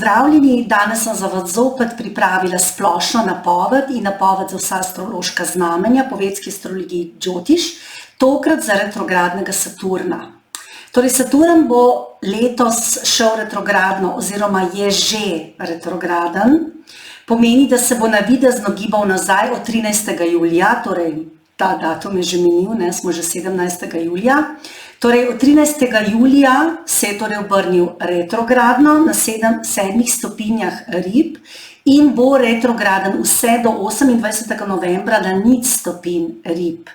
Pozdravljeni, danes sem za vas zopet pripravila splošno napoved in napoved za vsa astrološka znamenja po vedski astrologiji Džotiš, tokrat za retrogradnega Saturna. Torej, Saturn bo letos šel retrogradno oziroma je že retrograden, pomeni, da se bo navidezno gibal nazaj od 13. julija, torej ta datum je že minil, smo že 17. julija. Torej, od 13. julija se je torej obrnil retrogradno na 7 stopinjah Rib in bo retrograden vse do 28. novembra na 0 stopinj Rib.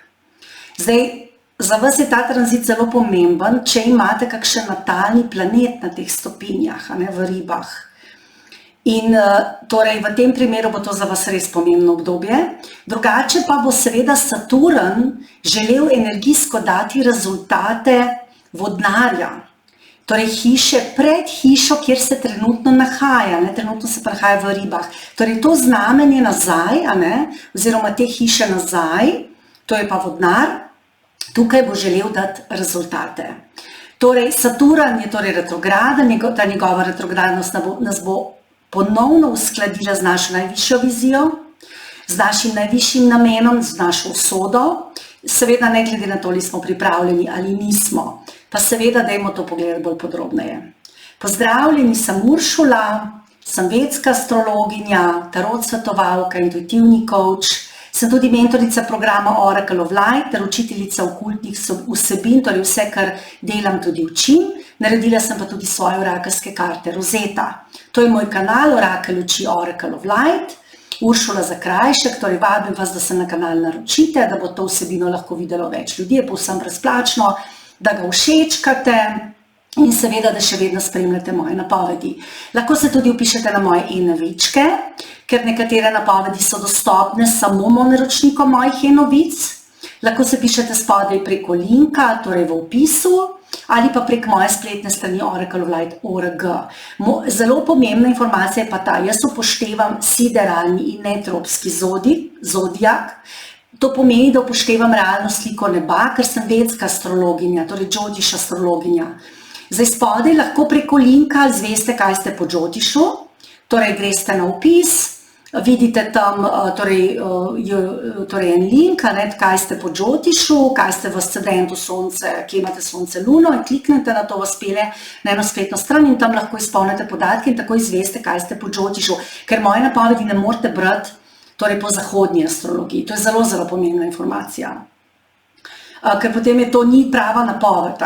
Zdaj, za vas je ta tranzit zelo pomemben, če imate kakšen natalni planet na teh stopinjah, v Ribah. In torej v tem primeru bo to za vas res pomembno obdobje. Drugače pa bo seveda Saturn želel energijsko dati rezultate vodnarja, torej hiše pred hišo, kjer se trenutno nahaja, trenutno se nahaja v Ribah. Torej to znamenje nazaj, oziroma te hiše nazaj, to je pa vodnar, tukaj bo želel dati rezultate. Torej Saturn je torej retrograden, ta njegova retrogradnost nas bo ponovno uskladila z našo najvišjo vizijo, z našim najvišjim namenom, z našo usodo, seveda ne glede na to, ali smo pripravljeni ali nismo, pa seveda dajmo to pogledati bolj podrobneje. Pozdravljeni, sem Uršula, sem vedska astrologinja, tarot svetovalka, intuitivni coach, sem tudi mentorica programa Oracle of Light ter učiteljica okultnih vsebin, torej vse, kar delam, tudi učim. Naredila sem pa tudi svoje orakelske karte Rosetta. To je moj kanal Orakel oči Oracle of Light, Uršula Zakrajšek, torej vabim vas, da se na kanal naročite, da bo to vsebino lahko videlo več ljudi, je povsem brezplačno, da ga všečkate in seveda, da še vedno spremljate moje napovedi. Lahko se tudi vpišete na moje e-novičke, ker nekatere napovedi so dostopne samo naročnikom mojih e-novic. Lahko se pišete spodaj preko linka, torej v opisu, ali pa prek moje spletne strani oracleoflight.org. Zelo pomembna informacija je pa ta, jaz upoštevam sideralni in netropski zodijak. To pomeni, da upoštevam realno sliko neba, ker sem vedska astrologinja, torej Džotiš astrologinja. Zdaj spodaj lahko preko linka zveste, kaj ste po Džotišu, torej greste na opis, vidite tam torej en link, kaj ste po Džotišu, kaj ste v ascendentu sonce, kje imate sonce luno in kliknete na to, vas pelje na eno spletno stran in tam lahko izpolnite podatke in tako izveste, kaj ste po Džotišu, ker moje napovedi ne morete brati torej po zahodni astrologiji. To je zelo, zelo pomembna informacija. Ker potem je to ni prava napoved.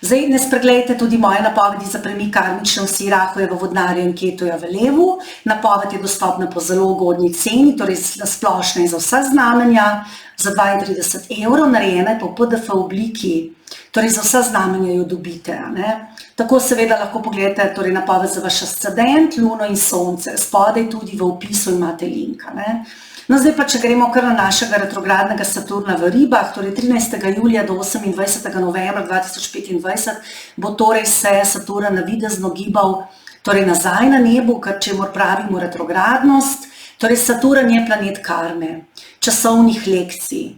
Zdaj ne spregledajte tudi moje napovedi za premik karmične osi Rahove, Vodnarja in Ketuja v levu. Napoved je dostopna po zelo ugodni ceni, torej na splošno in za vsa znamenja, za 32 €, narejena je po PDF obliki, torej za vsa znamenja jo dobite. Tako seveda lahko pogledate torej napoved za vaš ascendent, luno in sonce, spodaj tudi v opisu imate link. No, zdaj pa, če gremo kar na našega retrogradnega Saturna v Ribah, torej 13. julija do 28. novembra 2025 bo torej se Saturn navidezno gibal torej nazaj na nebu, kar čemur pravimo retrogradnost. Torej Saturn je planet karme, časovnih lekcij,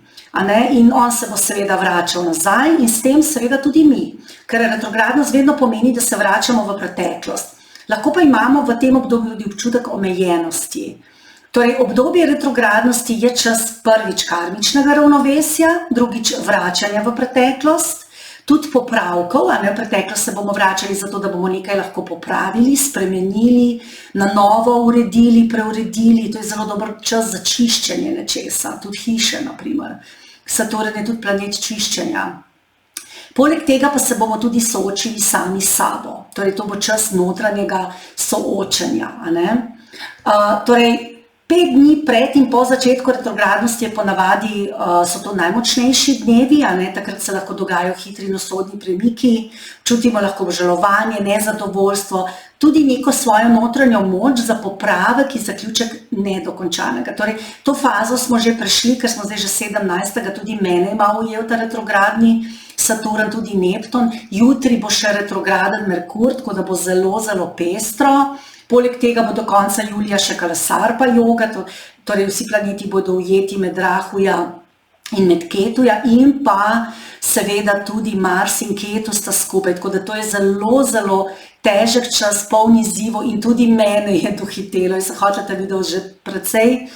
in on se bo seveda vračal nazaj in s tem seveda tudi mi, ker retrogradnost vedno pomeni, da se vračamo v preteklost. Lahko pa imamo v tem obdobju tudi občutek omejenosti. Torej, obdobje retrogradnosti je čas prvič karmičnega ravnovesja, drugič vračanja v preteklost, tudi popravkov, v preteklost se bomo vračali zato, da bomo nekaj lahko popravili, spremenili, na novo uredili, preuredili, to je zelo dober čas za čiščenje nečesa, tudi hiše, na primer. Saturn je tudi planet čiščenja. Poleg tega pa se bomo tudi soočili sami s sabo, torej to bo čas notranjega soočenja. Torej, 5 dni pred in po začetku retrogradnosti je ponavadi, so to najmočnejši dnevi, takrat se lahko dogajajo hitri in usodni premiki, čutimo lahko obžalovanje, nezadovoljstvo, tudi neko svojo notranjo moč za popravek in zaključek nedokončanega. Torej, to fazo smo že prešli, ker smo zdaj že 17. tudi mene malo ujel ta retrogradni Saturn, tudi Neptun, jutri bo še retrograden Merkur, tako da bo zelo, zelo pestro. Poleg tega bo do konca julija še Kalasarpa joga, torej vsi planeti bodo ujeti med Rahuja in med Ketuja in pa seveda tudi Mars in Ketu sta skupaj, tako da to je zelo, zelo težek čas, poln izzivov in tudi mene je dohitelo. Jaz sem hotela video že precej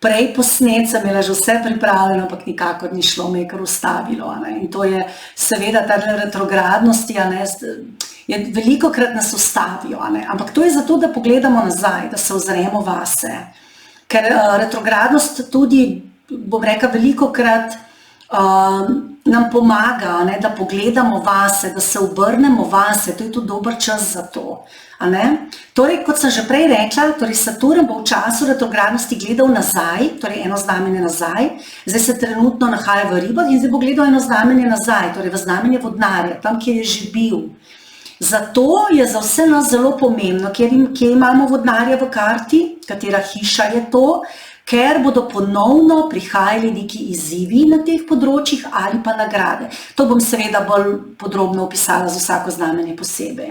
prej posnet, sem imela že vse pripravljeno, ampak nikakor ni šlo, me je kar ustavilo. In to je seveda ta retrogradnosti, je velikokrat nas ustavijo, ampak to je zato, da pogledamo nazaj, da se ozremo vase. Ker retrogradnost tudi, bom rekla, velikokrat nam pomaga, da pogledamo vase, da se obrnemo vase, to je tudi dober čas za to. Torej, kot sem že prej rekla, torej Saturn bo v času retrogradnosti gledal nazaj, torej eno znamenje nazaj, zdaj se trenutno nahaja v Ribah in zdaj bo gledal eno znamenje nazaj, torej v znamenje Vodnarja, tam, kjer je že bil. Zato je za vse nas zelo pomembno, kje imamo Vodnarja v karti, katera hiša je to, ker bodo ponovno prihajali neki izzivi na teh področjih ali pa nagrade. To bom seveda bolj podrobno opisala za vsako znamenje posebej.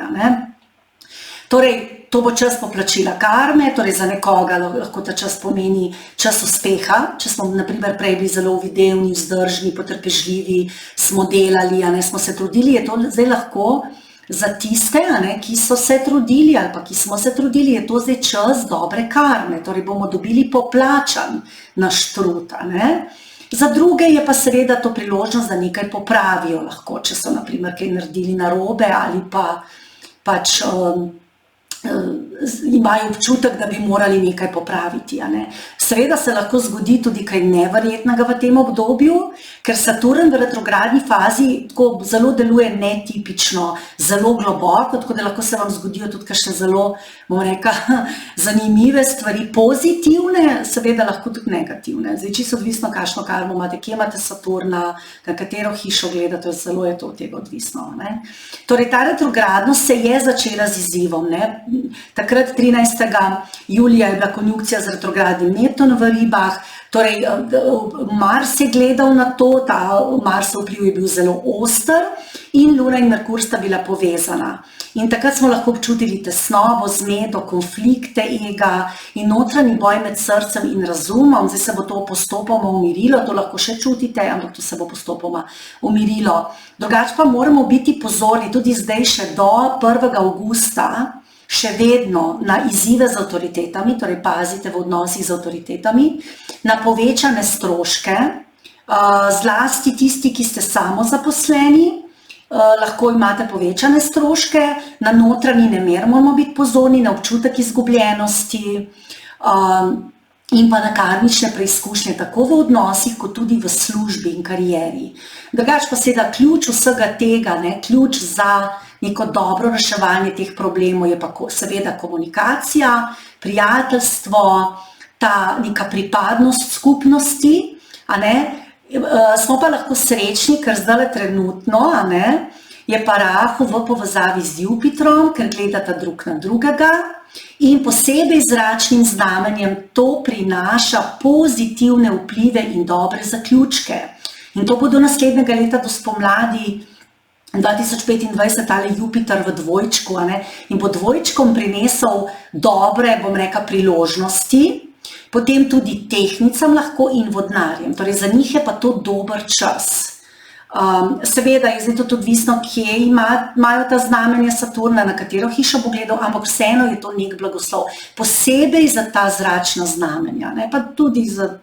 Torej, to bo čas poplačila karme, torej za nekoga lahko ta čas pomeni čas uspeha, če smo na primer prej bili zelo uvidevni, vzdržni, potrpežljivi, smo delali, smo se trudili, je to zdaj lahko za tiste, ki so se trudili ali pa ki smo se trudili, je to zdaj čas dobre karme, torej bomo dobili poplačan naš trud. Za druge je pa seveda to priložnost, da nekaj popravijo lahko, če so na primer kaj naredili narobe ali pa pač imajo občutek, da bi morali nekaj popraviti. Seveda se lahko zgodi tudi kaj neverjetnega v tem obdobju, ker Saturn v retrogradni fazi tako zelo deluje netipično, zelo globoko, tako da lahko se vam zgodijo tudi kakšne zelo, bom rekla, zanimive stvari, pozitivne, seveda lahko tudi negativne. Zdaj, čisto odvisno, kakšno karmo imate, kje imate Saturna, na katero hišo gledate, zelo je to od tega odvisno. Torej, ta retrogradnost se je začela z izzivom. Takrat 13. julija je bila konjunkcija z retrogradnim Neptunom v Ribah, torej Mars je gledal na to, ta Marsov vpliv je bil zelo oster in Luna in Merkur sta bila povezana. In takrat smo lahko občutili tesnobo, zmedo, konflikte ega in notranji boj med srcem in razumom. Zdaj se bo to postopoma umirilo, to lahko še čutite, ampak to se bo postopoma umirilo. Drugače pa moramo biti pozorni tudi zdaj še do 1. avgusta, še vedno na izzive z avtoritetami, torej pazite v odnosih z avtoritetami, na povečane stroške, zlasti tisti, ki ste samozaposleni, lahko imate povečane stroške, na notranji nemir moramo biti pozorni, na občutek izgubljenosti in pa na karmične preizkušnje, tako v odnosih, kot tudi v službi in karieri. Drugače pa seveda ključ vsega tega, ključ za neko dobro reševanje teh problemov je pa seveda komunikacija, prijateljstvo, ta neka pripadnost skupnosti, smo pa lahko srečni, ker zdaj trenutno je pa Rahu v povezavi z Jupitrom, ker gledata drug na drugega in posebej zračnim znamenjem to prinaša pozitivne vplive in dobre zaključke. In to bo do naslednjega leta, do spomladi 2025, ali Jupiter v dvojčku, in bo dvojčkom prinesel dobre, bom rekla, priložnosti, potem tudi tehnicam lahko in vodnarjem, torej za njih je pa to dober čas. Seveda je zdaj to tudi odvisno, kje imajo ta znamenja Saturna, na katero hišo bo gledal, ampak vseeno je to nek blagoslov, posebej za ta zračna znamenja, pa tudi za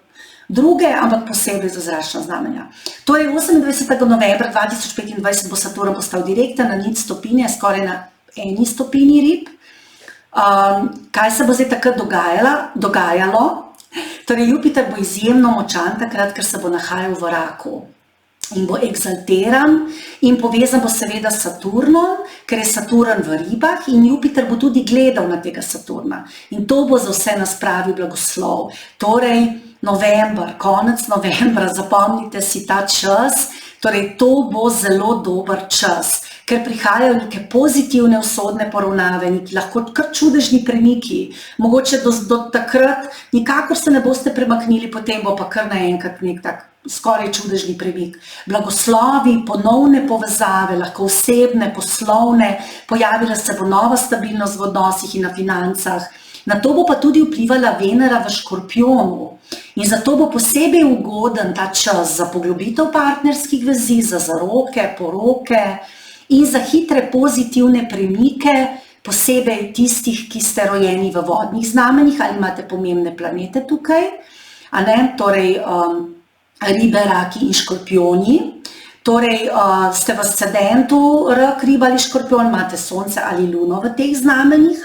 druge, ampak posebej za zračna znamenja. To je 28. novembra 2025 bo Saturn postal direkten na 0 stopinje, skoraj na 1 stopinji Rib. Kaj se bo zdaj takrat dogajalo? Torej, Jupiter bo izjemno močan takrat, ker se bo nahajal v Raku in bo egzaltiran in povezan bo seveda s Saturnom, ker je Saturn v Ribah in Jupiter bo tudi gledal na tega Saturna. In to bo za vse nas pravi blagoslov. Torej, november, konec novembra, zapomnite si ta čas, torej to bo zelo dober čas, ker prihajajo neke pozitivne usodne poravnave, lahko kar čudežni premiki, mogoče do takrat nikakor se ne boste premaknili, potem bo pa kar naenkrat nek tak skoraj čudežni premik. Blagoslovi, ponovne povezave, lahko osebne, poslovne, pojavila se bo nova stabilnost v odnosih in na financah, Na to bo pa tudi vplivala Venera v Škorpijonu. In zato bo posebej ugoden ta čas za poglobitev partnerskih vezi, za zaroke, poroke in za hitre pozitivne premike, posebej tistih, ki ste rojeni v vodnih znamenjih ali imate pomembne planete tukaj, torej ribe, raki in škorpijoni. Torej, ste v ascendentu rak, riba ali škorpijon, imate sonce ali luno v teh znamenjih,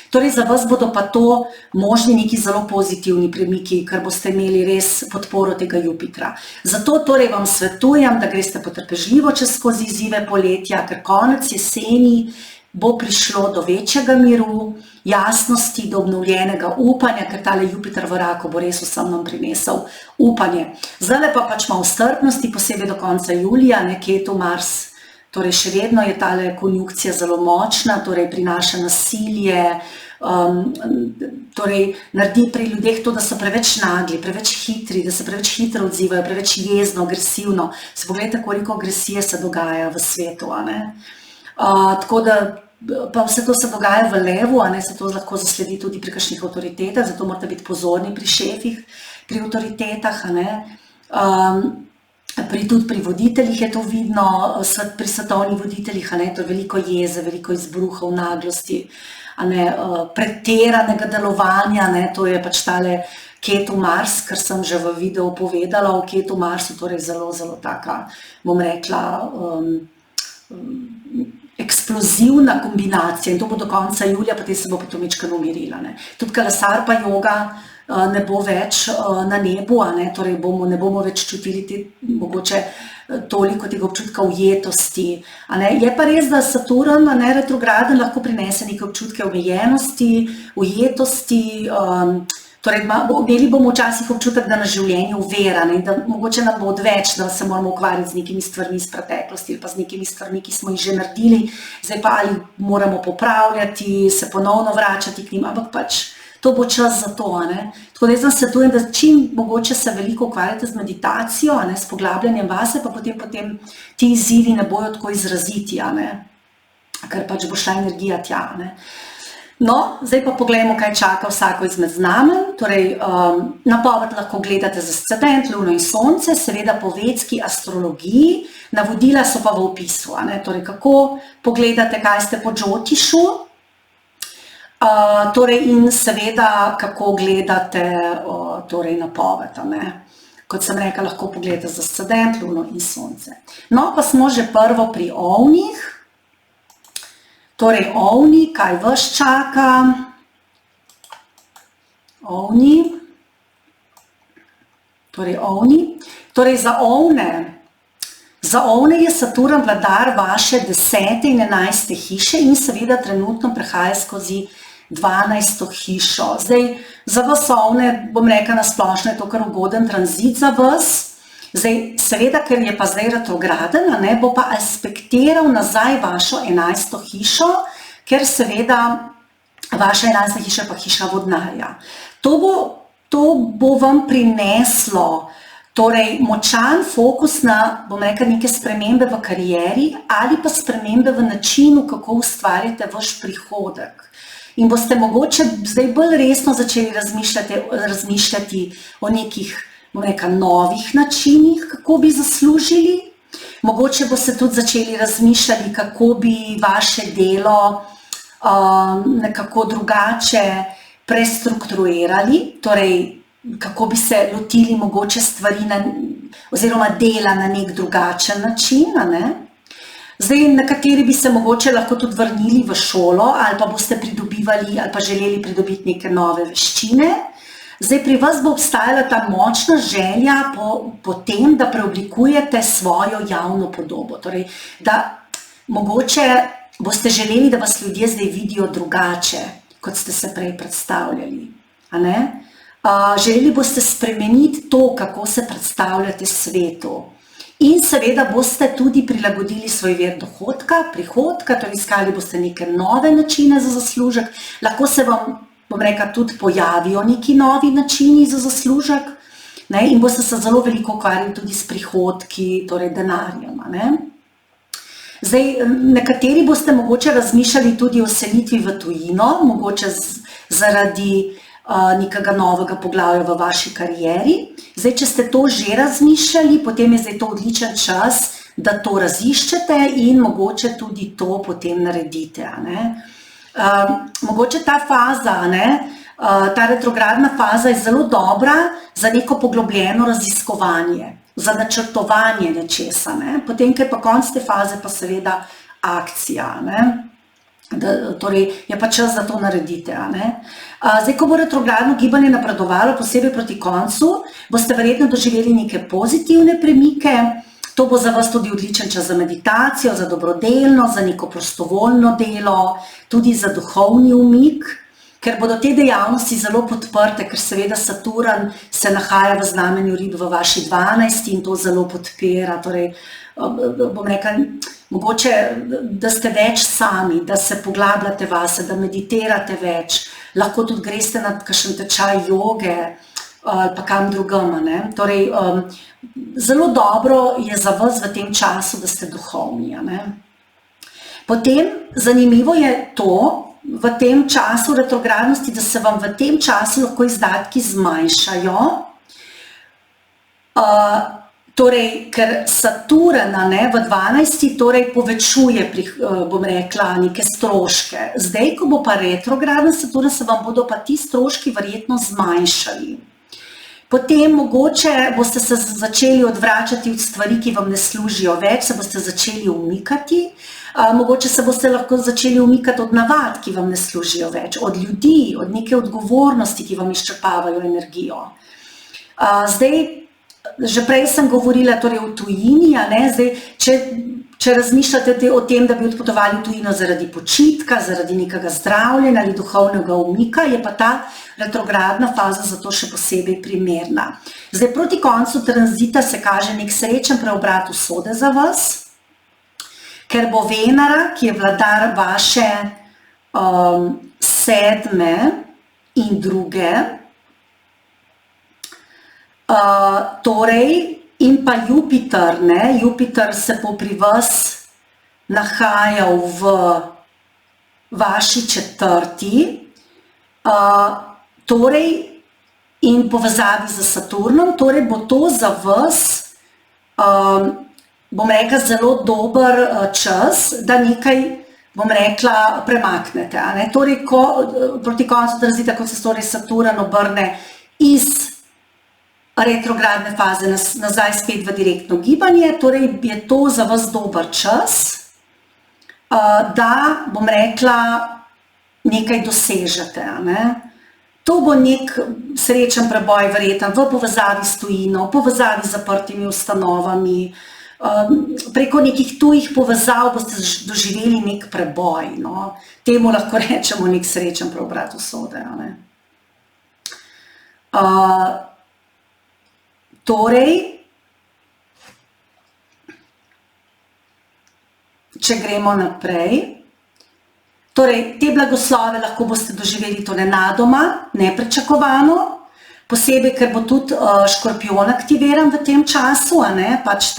torej za vas bodo pa to možni neki zelo pozitivni premiki, ker boste imeli res podporo tega Jupitra. Zato torej vam svetujem, da greste potrpežljivo čez skozi izzive poletja, ker konec jeseni bo prišlo do večjega miru, jasnosti, do obnovljenega upanja, ker tale Jupiter v raku bo res vsem nam prinesel upanje. Zdaj pa pač malo strpnosti, posebej do konca julija, Ketu, Mars, torej še vedno je tale konjunkcija zelo močna, torej prinaša nasilje, torej naredi pri ljudeh to, da so preveč nagli, preveč hitri, da se preveč hitro odzivajo, preveč jezno, agresivno. Se pogledajte, koliko agresije se dogaja v svetu, tako da pa vse to se dogaja v levu, se to lahko zasledi tudi pri kakšnih avtoritetah, zato morate biti pozorni pri šefih, pri avtoritetah, tudi pri voditeljih je to vidno, pri svetovnih voditeljih, to je veliko jeze, veliko izbruhov, naglosti, pretiranega delovanja, to je pač tale Ketu Mars, kar sem že v videu povedala o Ketu Marsu, torej zelo, zelo taka, bom rekla, eksplozivna kombinacija in to bo do konca julija, potem se bo pa to mečkano umirila. Tudi Kalasarpa joga ne bo več na nebu, torej ne bomo več čutili mogoče toliko tega občutka ujetosti. Je pa res, da Saturn retrograden lahko prinese neke občutke omejenosti, ujetosti, torej imeli bomo včasih občutek, da nas življenje uvera in da mogoče nam bo odveč, da se moramo ukvarjati z nekimi stvarmi iz preteklosti ali pa z nekimi stvarmi, ki smo jih že naredili, zdaj pa ali moramo popravljati, se ponovno vračati k njim, ampak pač to bo čas za to. Tako da jaz vam svetujem, da čim mogoče se veliko ukvarjate z meditacijo, s poglabljanjem vase, pa potem ti izzivi ne bojo tako izraziti, ker pač bo šla energija tja. No, zdaj pa poglejmo, kaj čaka vsako izmed znamenj. Torej, napoved lahko gledate z ascendent, luno in sonce, seveda po vedski astrologiji, navodila so pa v opisu. Torej, kako pogledate, kaj ste po Džotišu, torej in seveda, kako gledate torej napoved. Kot sem rekla, lahko pogledate z ascendent, luno in sonce. No, pa smo že prvo pri ovnih. Torej, ovni, kaj vas čaka? Ovni. Torej, ovni. Torej, za ovne je Saturn vladar vaše 10. in 11. hiše in seveda trenutno prehaja skozi 12. hišo. Zdaj, za vas ovne, bom rekla na splošno, je to kar ugoden tranzit za vas. Zdaj, seveda, ker je pa zdaj retrograden, bo pa aspektiral nazaj vašo 11. hišo, ker seveda vaša 11. hiša pa hiša vodnarja. To bo vam prineslo torej močan fokus na, bom rekla, neke spremembe v karieri ali pa spremembe v načinu, kako ustvarjate vaš prihodek. In boste mogoče zdaj bolj resno začeli razmišljati o nekih, bom rekla, novih načinih, kako bi zaslužili. Mogoče boste tudi začeli razmišljati, kako bi vaše delo nekako drugače prestrukturirali, torej kako bi se lotili mogoče stvari oziroma dela na nek drugačen način. Zdaj, nekateri bi se mogoče lahko tudi vrnili v šolo ali pa boste pridobivali ali pa želeli pridobiti neke nove veščine. Zdaj, pri vas bo obstajala ta močna želja po tem, da preoblikujete svojo javno podobo. Torej, da mogoče boste želeli, da vas ljudje zdaj vidijo drugače, kot ste se prej predstavljali. Želeli boste spremeniti to, kako se predstavljate svetu. In seveda boste tudi prilagodili svoj vir dohodka, prihodka, torej iskali boste neke nove načine za zaslužek. Lahko se vam, bom rekla, tudi pojavijo neki novi načini za zaslužek, in boste se zelo veliko ukvarjali tudi s prihodki, torej denarjem. Zdaj, nekateri boste mogoče razmišljali tudi o selitvi v tujino, mogoče zaradi nekega novega poglavja v vaši karieri. Zdaj, če ste to že razmišljali, potem je zdaj to odličen čas, da to raziščete in mogoče tudi to potem naredite. Mogoče ta faza, ta retrogradna faza je zelo dobra za neko poglobljeno raziskovanje, za načrtovanje nečesa. Potem, ker pa konc te faze, pa seveda akcija. Torej, je pa čas, da to naredite. Zdaj, ko bo retrogradno gibanje napredovalo, posebej proti koncu, boste verjetno doživeli neke pozitivne premike. To bo za vas tudi odličen čas za meditacijo, za dobrodelno, za neko prostovoljno delo, tudi za duhovni umik, ker bodo te dejavnosti zelo podprte, ker seveda Saturn se nahaja v znamenju Rib v vaši 12 in to zelo podpira. Torej, bom rekla, mogoče, da ste več sami, da se poglabljate vase, da meditirate več, lahko tudi greste na kakšen tečaj joge ali pa kam drugam. Torej, zelo dobro je za vas v tem času, da ste duhovni. Potem zanimivo je to, v tem času retrogradnosti, da se vam v tem času lahko izdatki zmanjšajo. Torej, ker Saturn v 12. torej povečuje, bom rekla, neke stroške. Zdaj, ko bo pa retrogradna Saturn, se vam bodo pa ti stroški verjetno zmanjšali. Potem mogoče boste se začeli odvračati od stvari, ki vam ne služijo več, se boste začeli umikati, mogoče se boste lahko začeli umikati od navad, ki vam ne služijo več, od ljudi, od neke odgovornosti, ki vam izčrpavajo energijo. Zdaj, že prej sem govorila torej o tujini, zdaj, če razmišljate o tem, da bi odpotovali v tujino zaradi počitka, zaradi nekega zdravljenja ali duhovnega umika, je pa ta retrogradna faza zato še posebej primerna. Zdaj, proti koncu tranzita se kaže nek srečen preobrat usode za vas, ker bo Venera, ki je vladar vaše 7. in 2. Torej, in pa Jupiter, Jupiter se bo pri vas nahajal v vaši 4. Torej, in povezavi z Saturnom, torej bo to za vas, bom rekla, zelo dober čas, da nekaj, bom rekla, premaknete. Torej, proti koncu tranzita, ko se torej Saturn obrne iz retrogradne faze nazaj spet v direktno gibanje, torej je to za vas dober čas, da, bom rekla, nekaj dosežete. To bo nek srečen preboj verjeten v povezavi s tujino, v povezavi z zaprtimi ustanovami, preko nekih tujih povezav boste doživeli nek preboj. Temu lahko rečemo nek srečen preobrat usode. Torej, če gremo naprej, torej, te blagoslove lahko boste doživeli to nenadoma, nepričakovano, posebej, ker bo tudi Škorpijon aktiviran v tem času, pač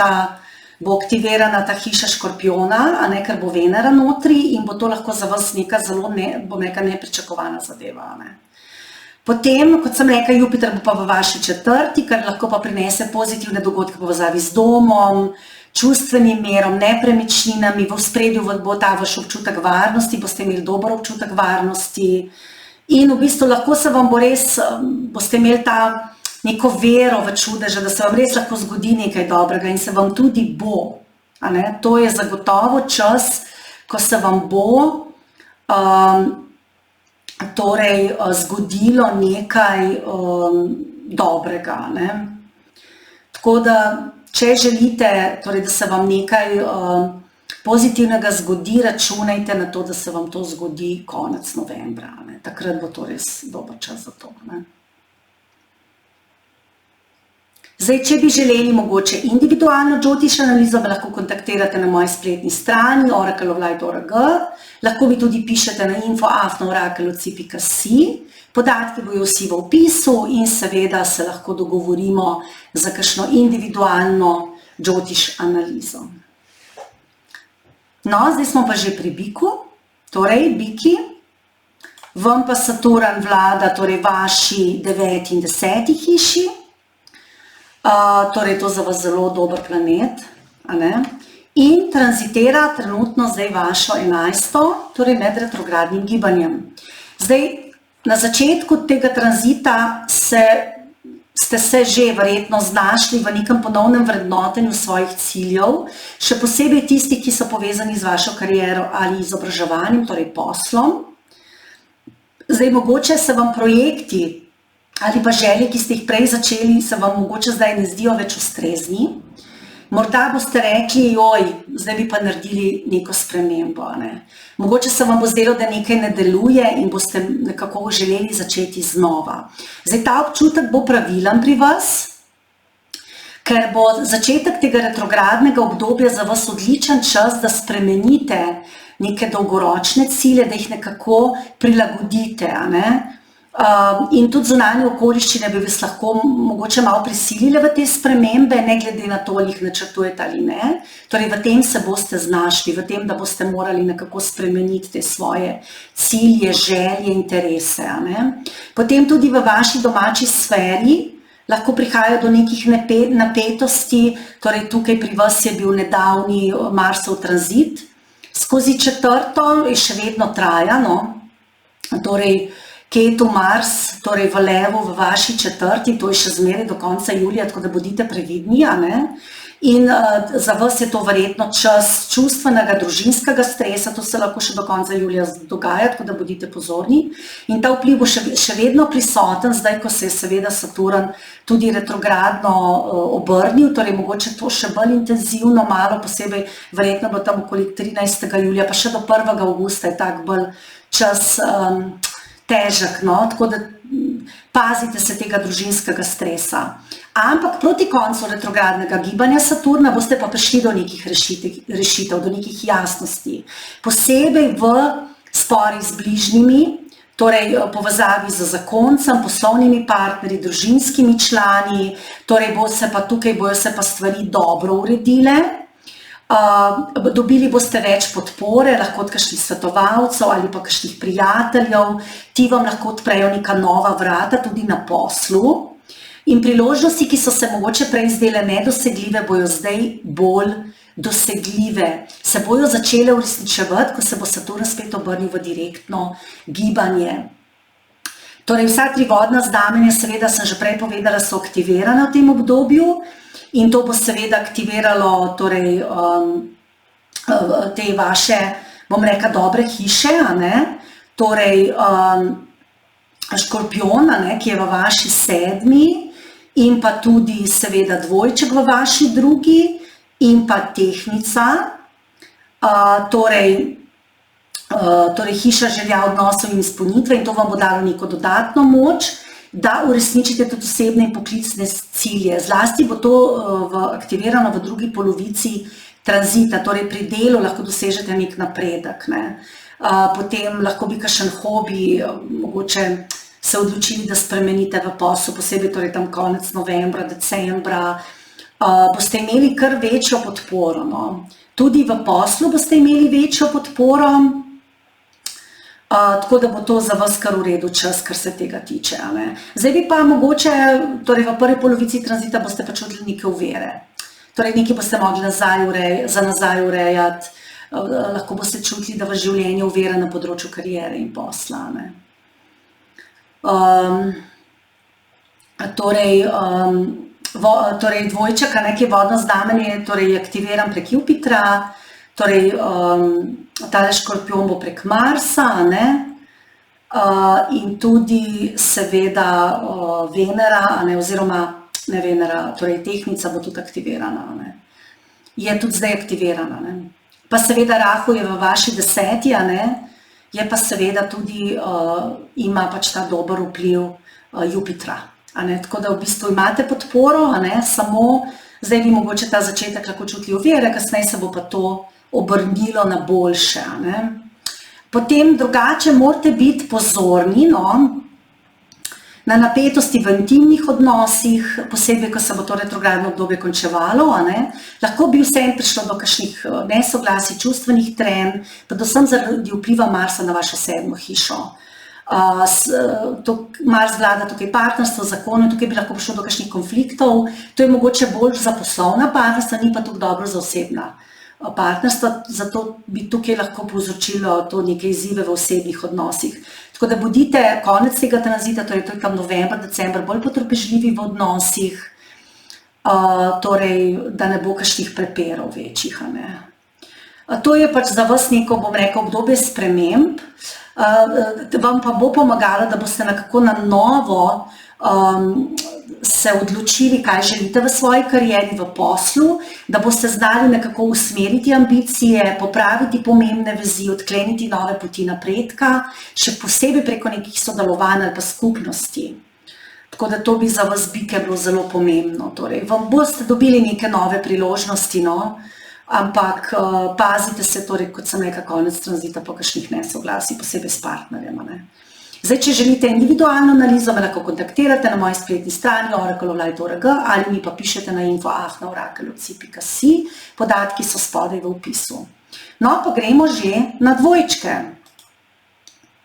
bo aktivirana ta hiša Škorpijona, ker bo Venera notri in bo to lahko za vas neka zelo, bom rekla, nepričakovana zadeva. Potem, kot sem rekla, Jupiter bo pa v vaši 4., kar lahko pa prinese pozitivne dogodke v povezavi z domom, čustvenim mirom, nepremičninami, v ospredju bo ta vaš občutek varnosti, boste imeli dober občutek varnosti in v bistvu lahko se vam bo res, boste imeli ta neko vero v čudeže, da se vam res lahko zgodi nekaj dobrega in se vam tudi bo. To je zagotovo čas, ko se vam bo torej zgodilo nekaj dobrega. Tako da, če želite, torej, da se vam nekaj pozitivnega zgodi, računajte na to, da se vam to zgodi konec novembra. Takrat bo to res dober čas za to. Zdaj, če bi želeli mogoče individualno Jyotish analizo, me lahko kontaktirate na moji spletni strani oracleoflight.org, lahko mi tudi pišete na info@oracleoci.si, podatki bojo vsi v opisu in seveda se lahko dogovorimo za kakšno individualno Jyotish analizo. No, zdaj smo pa že pri biku, torej biki. vam pa Saturn vlada, torej vaši 9. in 10. hiši, torej to za vas zelo dober planet, a ne? In tranzitira trenutno zdaj vašo 11., torej med retrogradnim gibanjem. Zdaj, na začetku tega tranzita ste se že verjetno znašli v nekem ponovnem vrednotenju svojih ciljev, še posebej tisti, ki so povezani z vašo kariero ali izobraževanjem, torej poslom. Zdaj, mogoče se vam projekti ali pa želje, ki ste jih prej začeli, se vam mogoče zdaj ne zdijo več ustrezni. Morda boste rekli, zdaj bi pa naredili neko spremembo. Ne? Mogoče se vam bo zdelo, da nekaj ne deluje in boste nekako želeli začeti znova. Zdaj, ta občutek bo pravilen pri vas, ker bo začetek tega retrogradnega obdobja za vas odličen čas, da spremenite neke dolgoročne cilje, da jih nekako prilagodite. A ne? In tudi zunanje okoliščine bi vas lahko mogoče malo prisilile v te spremembe, ne glede na to, ali jih načrtujete ali ne. Torej, v tem se boste znašli, v tem, da boste morali nekako spremeniti te svoje cilje, želje, interese. A ne? Potem tudi v vaši domači sferi lahko prihaja do nekih napetosti, torej tukaj pri vas je bil nedavni Marsov tranzit, skozi 4. in še vedno traja, torej Ketu Mars, torej v Levu, v vaši 4., to je še zmeraj do konca julija, tako da bodite previdni, a ne? In za vas je to verjetno čas čustvenega, družinskega stresa, to se lahko še do konca julija dogaja, tako da bodite pozorni. In ta vpliv bo še vedno prisoten, zdaj, ko se je seveda Saturn tudi retrogradno obrnil, torej mogoče to še bolj intenzivno, malo posebej, verjetno bo tam okoli 13. julija, pa še do 1. avgusta je tak bolj čas težek, tako da pazite se tega družinskega stresa. Ampak proti koncu retrogradnega gibanja Saturna boste pa prišli do nekih rešitev, do nekih jasnosti. Posebej v sporih z bližnjimi, torej povezavi z zakoncem, poslovnimi partnerji, družinskimi člani, torej bojo se pa stvari dobro uredile. Dobili boste več podpore, lahko od kakšnih svetovalcev ali pa kakšnih prijateljev, ti vam lahko odprejo neka nova vrata tudi na poslu in priložnosti, ki so se mogoče prej zdele nedosegljive, bojo zdaj bolj dosegljive, se bojo začele uresničevati, ko se bo Saturn spet obrnil v direktno gibanje. Torej, vsa 3 vodna znamenja, seveda sem že prej povedala, so aktivirane v tem obdobju. In to bo seveda aktiviralo torej, te vaše, bom rekla, dobre hiše, a ne? Torej Škorpion, a ne, ki je v vaši 7. in pa tudi seveda dvojček v vaši 2. in pa Tehnica, torej hiša želja, odnosov in izpolnitve, in to vam bo dalo neko dodatno moč, da uresničite tudi osebne in poklicne cilje. Zlasti bo to aktivirano v drugi polovici tranzita, torej pri delu lahko dosežete nek napredek. Ne? Potem lahko bi kakšen hobi, mogoče se odločili, da spremenite v poslu, posebej torej tam konec novembra, decembra, boste imeli kar večjo podporo. No? Tudi v poslu boste imeli večjo podporo, tako da bo to za vas kar v redu čas, kar se tega tiče. Ne? Zdaj bi pa mogoče, torej v prvi polovici tranzita boste pa čutili neke ovire. Torej nekaj boste mogli za nazaj urejati, lahko boste čutili, da v življenju ovire na področju kariere in posla. Ne? Torej dvojček, ki je vodno znamenje, torej je aktiviran prek Jupitra, torej tale Škorpion bo prek Marsa, ne? In tudi seveda Venera, ne? Oziroma ne Venera, torej Tehnica bo tudi aktivirana. Ne? Je tudi zdaj aktivirana. Ne? Pa seveda Rahu je v vaši 10., ne? Je pa seveda tudi, ima pač ta dober vpliv Jupitra. Tako da v bistvu imate podporo, samo zdaj bi mogoče ta začetek lahko čutili ovire, kasneje se bo pa to obrnilo na boljše. Potem drugače morate biti pozorni na napetosti v intimnih odnosih, posebej, ko se bo to retrogradno obdobje končevalo. Lahko bi vseeno prišlo do kakšnih nesoglasij, čustvenih trenj, predvsem zaradi vpliva Marsa na vašo 7. hišo. Mars vlada tukaj partnerstvo, zakone, tukaj bi lahko prišlo do kakšnih konfliktov, to je mogoče bolj za poslovna partnerstva, ni pa tako dobro za osebna partnerstva, zato bi tukaj lahko povzročilo to neke izzive v osebnih odnosih. Tako da bodite konec tega tranzita, torej to je tam november, december, bolj potrpežljivi v odnosih, torej da ne bo kakšnih prepirov večjih, a ne. To je pač za vas neko, bom rekel, obdobje sprememb, vam pa bo pomagalo, da boste nekako na novo se odločili, kaj želite v svoji karieri, v poslu, da boste znali nekako usmeriti ambicije, popraviti pomembne vezi, odkleniti nove poti napredka, še posebej preko nekih sodelovanj ali pa skupnosti. Tako da to bi za vas bike bilo zelo pomembno. Torej, vam boste dobili neke nove priložnosti, no? Ampak pazite se, torej, kot sem rekla, konec tranzita po kakšnih nesoglasij, posebej s partnerjem. Ne? Zdaj, če želite individualno analizo, me lahko kontaktirate na moji spletni strani oracle.org ali mi pa pišete na info@oracle.si, podatki so spodaj v opisu. No, pa gremo že na dvojčke.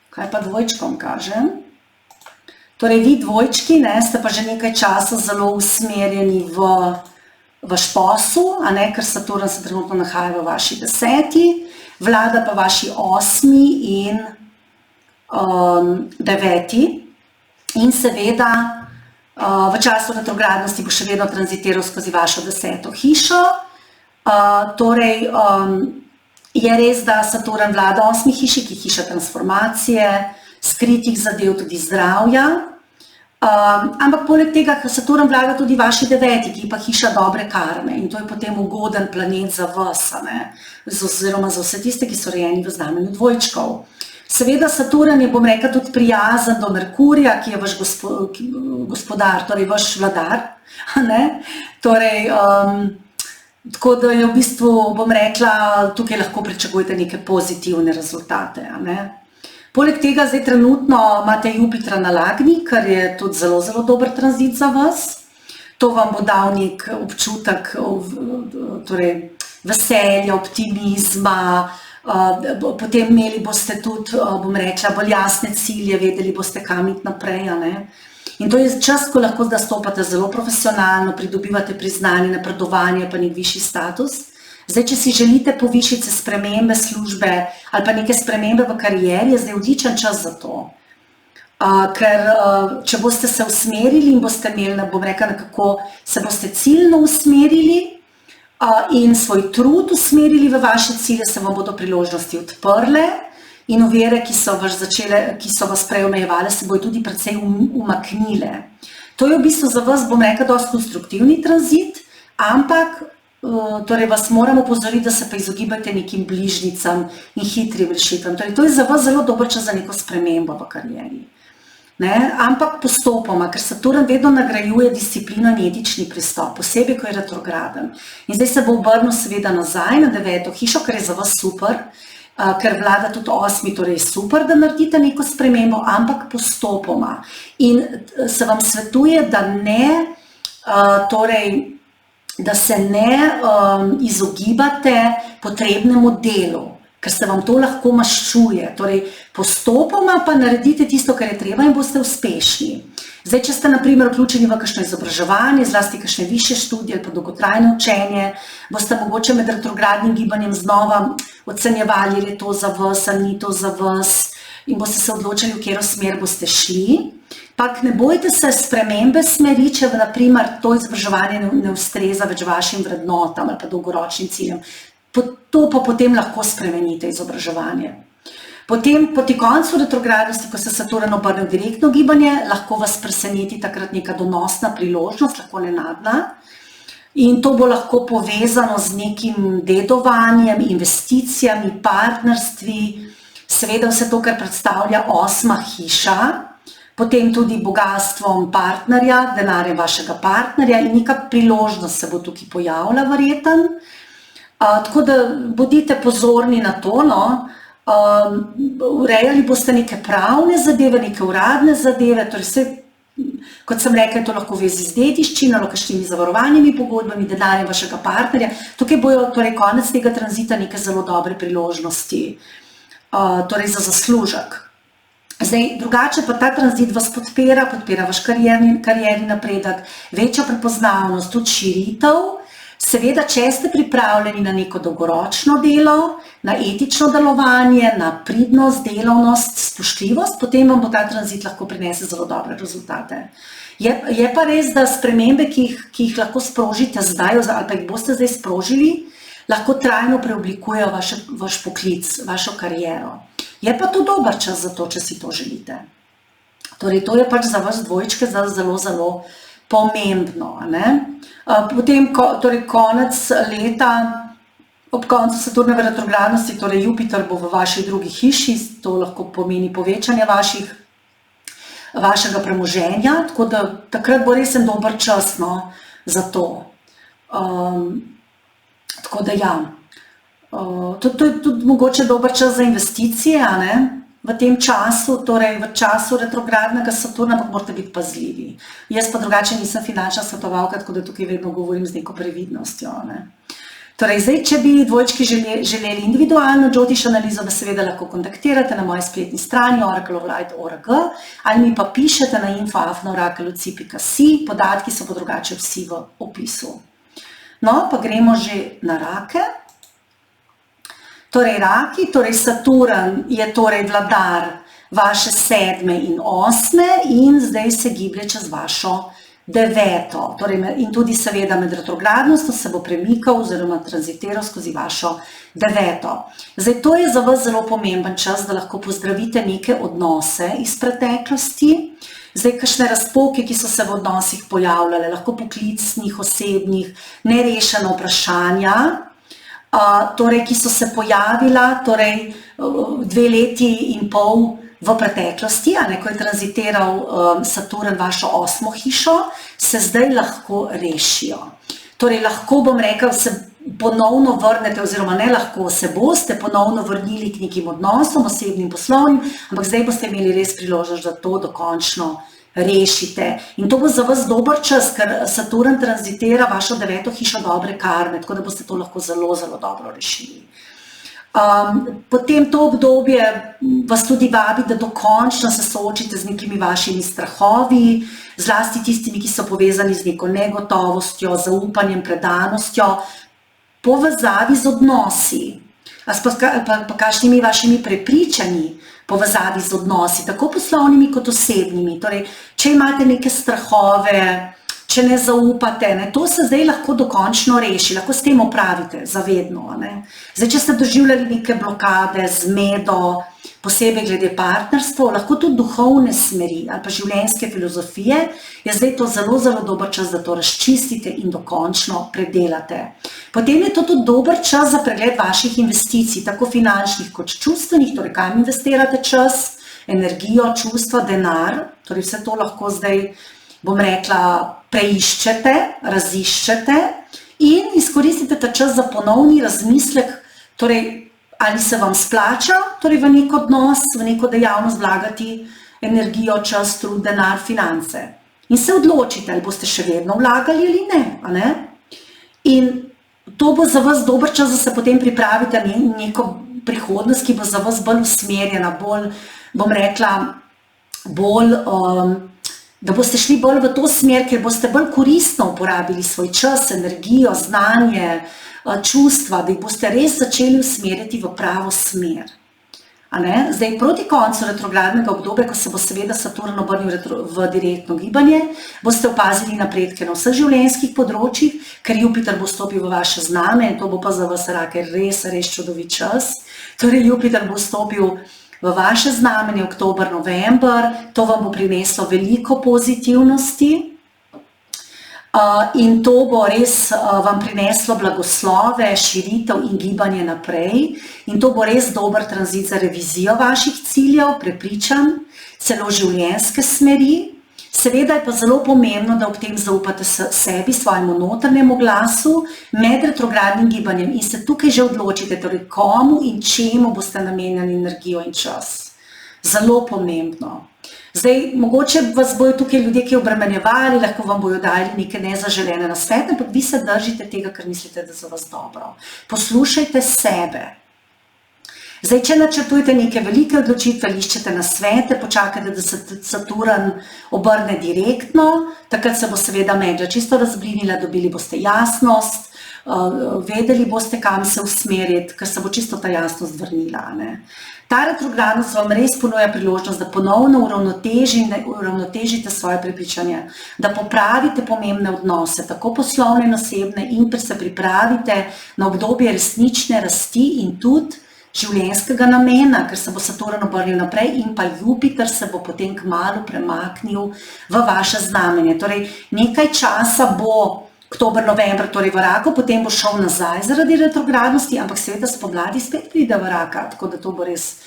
Kaj pa dvojčkom kažem? Torej, vi dvojčki, ne, ste pa že nekaj časa zelo usmerjeni v vaš posel, a ne, ker Saturn se trenutno nahaja v vaši 10, vlada pa vaši 8 in 9. In seveda v času retrogradnosti bo še vedno tranzitiral skozi vašo 10. hišo. Torej, je res, da Saturn vlada 8. hiši, ki je hiša transformacije, skritih zadev, tudi zdravja. Ampak poleg tega, ker Saturn vlada tudi vaši 9, ki je pa hiša dobre karme in to je potem ugoden planet za vas, ne? Oziroma za vse tiste, ki so rojeni v znamenju dvojčkov. Seveda Saturn je, bom rekla, tudi prijazen do Merkurja, ki je vaš gospodar, torej vaš vladar, ne? Torej, tako da je v bistvu, bom rekla, tukaj lahko pričakujete neke pozitivne rezultate, ne? Poleg tega zdaj trenutno imate Jupitra na Lagni, kar je tudi zelo, zelo dober tranzit za vas. To vam bo dal nek občutek torej, veselja, optimizma, potem imeli boste tudi, bom rekla, bolj jasne cilje, vedeli boste kam iti naprej, ne? In to je čas, ko lahko nastopate zelo profesionalno, pridobivate priznanje, napredovanje, pa nek višji status. Zdaj, če si želite povišice, spremembe službe ali pa neke spremembe v karieri, je zdaj odličen čas za to. Ker če boste se usmerili in boste imeli, bom rekla, nekako se boste ciljno usmerili in svoj trud usmerili v vaše cilje, se vam bodo priložnosti odprle in ovire, ki so vas prej omejevale, se bodo tudi precej umaknile. To je v bistvu za vas, bom rekla, dosti konstruktivni tranzit, ampak torej vas moramo opozoriti, da se pa izogibate nekim bližnjicam in hitrim rešitvam. Torej, to je za vas zelo dober čas za neko spremembo v karieri. Ne? Ampak postopoma, ker Saturn vedno nagrajuje disciplino in etični pristop, posebej, ko je retrograden. In zdaj se bo obrnil seveda nazaj na 9. hišo, kar je za vas super, ker vlada tudi 8, torej je super, da naredite neko spremembo, ampak postopoma. In se vam svetuje, da se ne izogibate potrebnemu delu, ker se vam to lahko maščuje. Torej, postopoma pa naredite tisto, kar je treba in boste uspešni. Zdaj, če ste na primer vključeni v kakšno izobraževanje, zlasti kakšne višje študije ali pa dolgotrajno učenje, boste mogoče med retrogradnim gibanjem znova ocenjevali, ali je to za vas ali ni to za vas in boste se odločili, v katero smer boste šli. Pak ne bojte se spremembe smeri, če naprimer to izobraževanje ne ustreza več vašim vrednotam ali pa dolgoročnim ciljem. To pa potem lahko spremenite izobraževanje. Potem, proti koncu retrogradnosti, ko se Saturn obrne v direktno gibanje, lahko vas preseneti takrat neka donosna priložnost, lahko nenadna. In to bo lahko povezano z nekim dedovanjem, investicijami, partnerstvi, seveda vse to, kar predstavlja 8. hiša, potem tudi bogatstvom partnerja, denarjem vašega partnerja in neka priložnost se bo tukaj pojavila verjetno. Tako da bodite pozorni na to, no. Urejali boste neke pravne zadeve, neke uradne zadeve, torej vse, kot sem rekla, to lahko vezi z dediščino, kakšnimi zavarovanimi pogodbami, denarjem vašega partnerja. Tukaj bojo torej konec tega tranzita neke zelo dobre priložnosti, torej za zaslužek. Zdaj, drugače pa ta tranzit vas podpira vaš karierni napredek, večjo prepoznavnost, tudi širitev. Seveda, če ste pripravljeni na neko dolgoročno delo, na etično delovanje, na pridnost, delovnost, spoštljivost, potem vam bo ta tranzit lahko prinese zelo dobre rezultate. Je pa res, da spremembe, ki jih lahko sprožite zdaj, ali pa jih boste zdaj sprožili, lahko trajno preoblikujejo vaš poklic, vašo kariero. Je pa to dober čas za to, če si to želite. Torej, to je pač za vas dvojčke zelo, zelo pomembno. Potem, torej konec leta, ob koncu Saturnove retrogradnosti, torej Jupiter bo v vaši drugi hiši, to lahko pomeni povečanje vašega premoženja, tako da takrat bo res en dober čas za to. Tako da ja, to je tudi mogoče dober čas za investicije, v tem času, torej v času retrogradnega Saturna, ampak morate biti pazljivi. Jaz pa drugače nisem finančna svetovalka, tako da tukaj vedno govorim z neko previdnostjo. Torej, zdaj, če bi dvojčki želeli individualno Jyotish analizo, da seveda lahko kontaktirate na moji spletni strani oracleoflight.org ali mi pa pišete na info@oracleoci.si, podatki so pa drugače vsi v opisu. No, pa gremo že na rake. Torej, raki, torej Saturn je torej vladar vaše 7. in 8. in zdaj se giblje čez vašo 9. Torej, in tudi seveda med retrogradnostjo se bo premikal oziroma tranzitiral skozi vašo 9. Zdaj, to je za vas zelo pomemben čas, da lahko pozdravite neke odnose iz preteklosti. Zdaj, kakšne razpoke, ki so se v odnosih pojavljale, lahko poklicnih, osebnih, nerešena vprašanja, torej, ki so se pojavila, torej 2 leti in pol v preteklosti, ko je tranzitiral Saturn vašo 8. hišo, se zdaj lahko rešijo. Torej, lahko bom rekel, se ponovno vrnete, oziroma ne lahko, se boste ponovno vrnili k nekim odnosom, osebnim, poslovnim, ampak zdaj boste imeli res priložnost, da to dokončno rešite. In to bo za vas dober čas, ker Saturn tranzitira vašo 9. hišo dobre karme, tako da boste to lahko zelo, zelo dobro rešili. Potem to obdobje vas tudi vabi, da dokončno se soočite z nekimi vašimi strahovi, zlasti tistimi, ki so povezani z neko negotovostjo, zaupanjem, predanostjo, povezavi z odnosi, pa kakšnimi vašimi prepričanji, povezavi z odnosi, tako poslovnimi kot osebnimi. Torej, če imate neke strahove, če ne zaupate, to se zdaj lahko dokončno reši, lahko s tem opravite, zavedno. Zdaj, če ste doživljali neke blokade, zmedo, posebej glede partnerstva, lahko tudi duhovne smeri ali pa življenjske filozofije, je zdaj to zelo, zelo dober čas, da to razčistite in dokončno predelate. Potem je to tudi dober čas za pregled vaših investicij, tako finančnih kot čustvenih, torej kam investirate čas, energijo, čustva, denar, torej vse to lahko zdaj, bom rekla, preiščete, raziščete in izkoristite ta čas za ponovni razmislek, torej ali se vam splača, torej v nek odnos, v neko dejavnost vlagati energijo, čas, trud, denar, finance. In se odločite, ali boste še vedno vlagali ali ne. In to bo za vas dober čas, da se potem pripravite na neko prihodnost, ki bo za vas bolj usmerjena, bolj, bom rekla, da boste šli bolj v to smer, ker boste bolj koristno uporabili svoj čas, energijo, znanje, čustva, da jih boste res začeli usmeriti v pravo smer. Zdaj, proti koncu retrogradnega obdobja, ko se bo seveda Saturn obrnil v direktno gibanje, boste opazili napredke na vseh življenjskih področjih, ker Jupiter bo stopil v vaše znamenje in to bo pa za vas rake res čudovit čas. Torej, Jupiter bo stopil v vaše znamenje oktober, november, to vam bo prineslo veliko pozitivnosti. In to bo res vam prineslo blagoslove, širitev in gibanje naprej. In to bo res dober tranzit za revizijo vaših ciljev, prepričanj, celo življenjske smeri. Seveda je pa zelo pomembno, da ob tem zaupate sebi, svojemu notranjemu glasu, med retrogradnim gibanjem in se tukaj že odločite, torej komu in čemu boste namenjali energijo in čas. Zelo pomembno. Zdaj, mogoče vas bojo tukaj ljudje, ki obremenjevali, lahko vam bojo dali neke nezaželene nasvete, ampak vi se držite tega, ker mislite, da je za vas dobro. Poslušajte sebe. Zdaj, če načrtujete neke velike odločitve, iščete nasvete, počakajte, da se Saturn obrne direktno, takrat se bo seveda megla čisto razblinila, dobili boste jasnost, vedeli boste, kam se usmeriti, ker se bo čisto ta jasnost vrnila. Ne? Ta retrogradnost vam res ponuja priložnost, da ponovno uravnotežite svoje prepričanje, da popravite pomembne odnose, tako poslovne in osebne, in se pripravite na obdobje resnične rasti in tudi življenjskega namena, ker se bo Saturn obrnil naprej in pa Jupiter se bo potem kmalu premaknil v vaše znamenje. Torej, nekaj časa bo oktober, november, torej v Raku, potem bo šel nazaj zaradi retrogradnosti, ampak seveda spomladi spet pride v Raka, tako da to bo res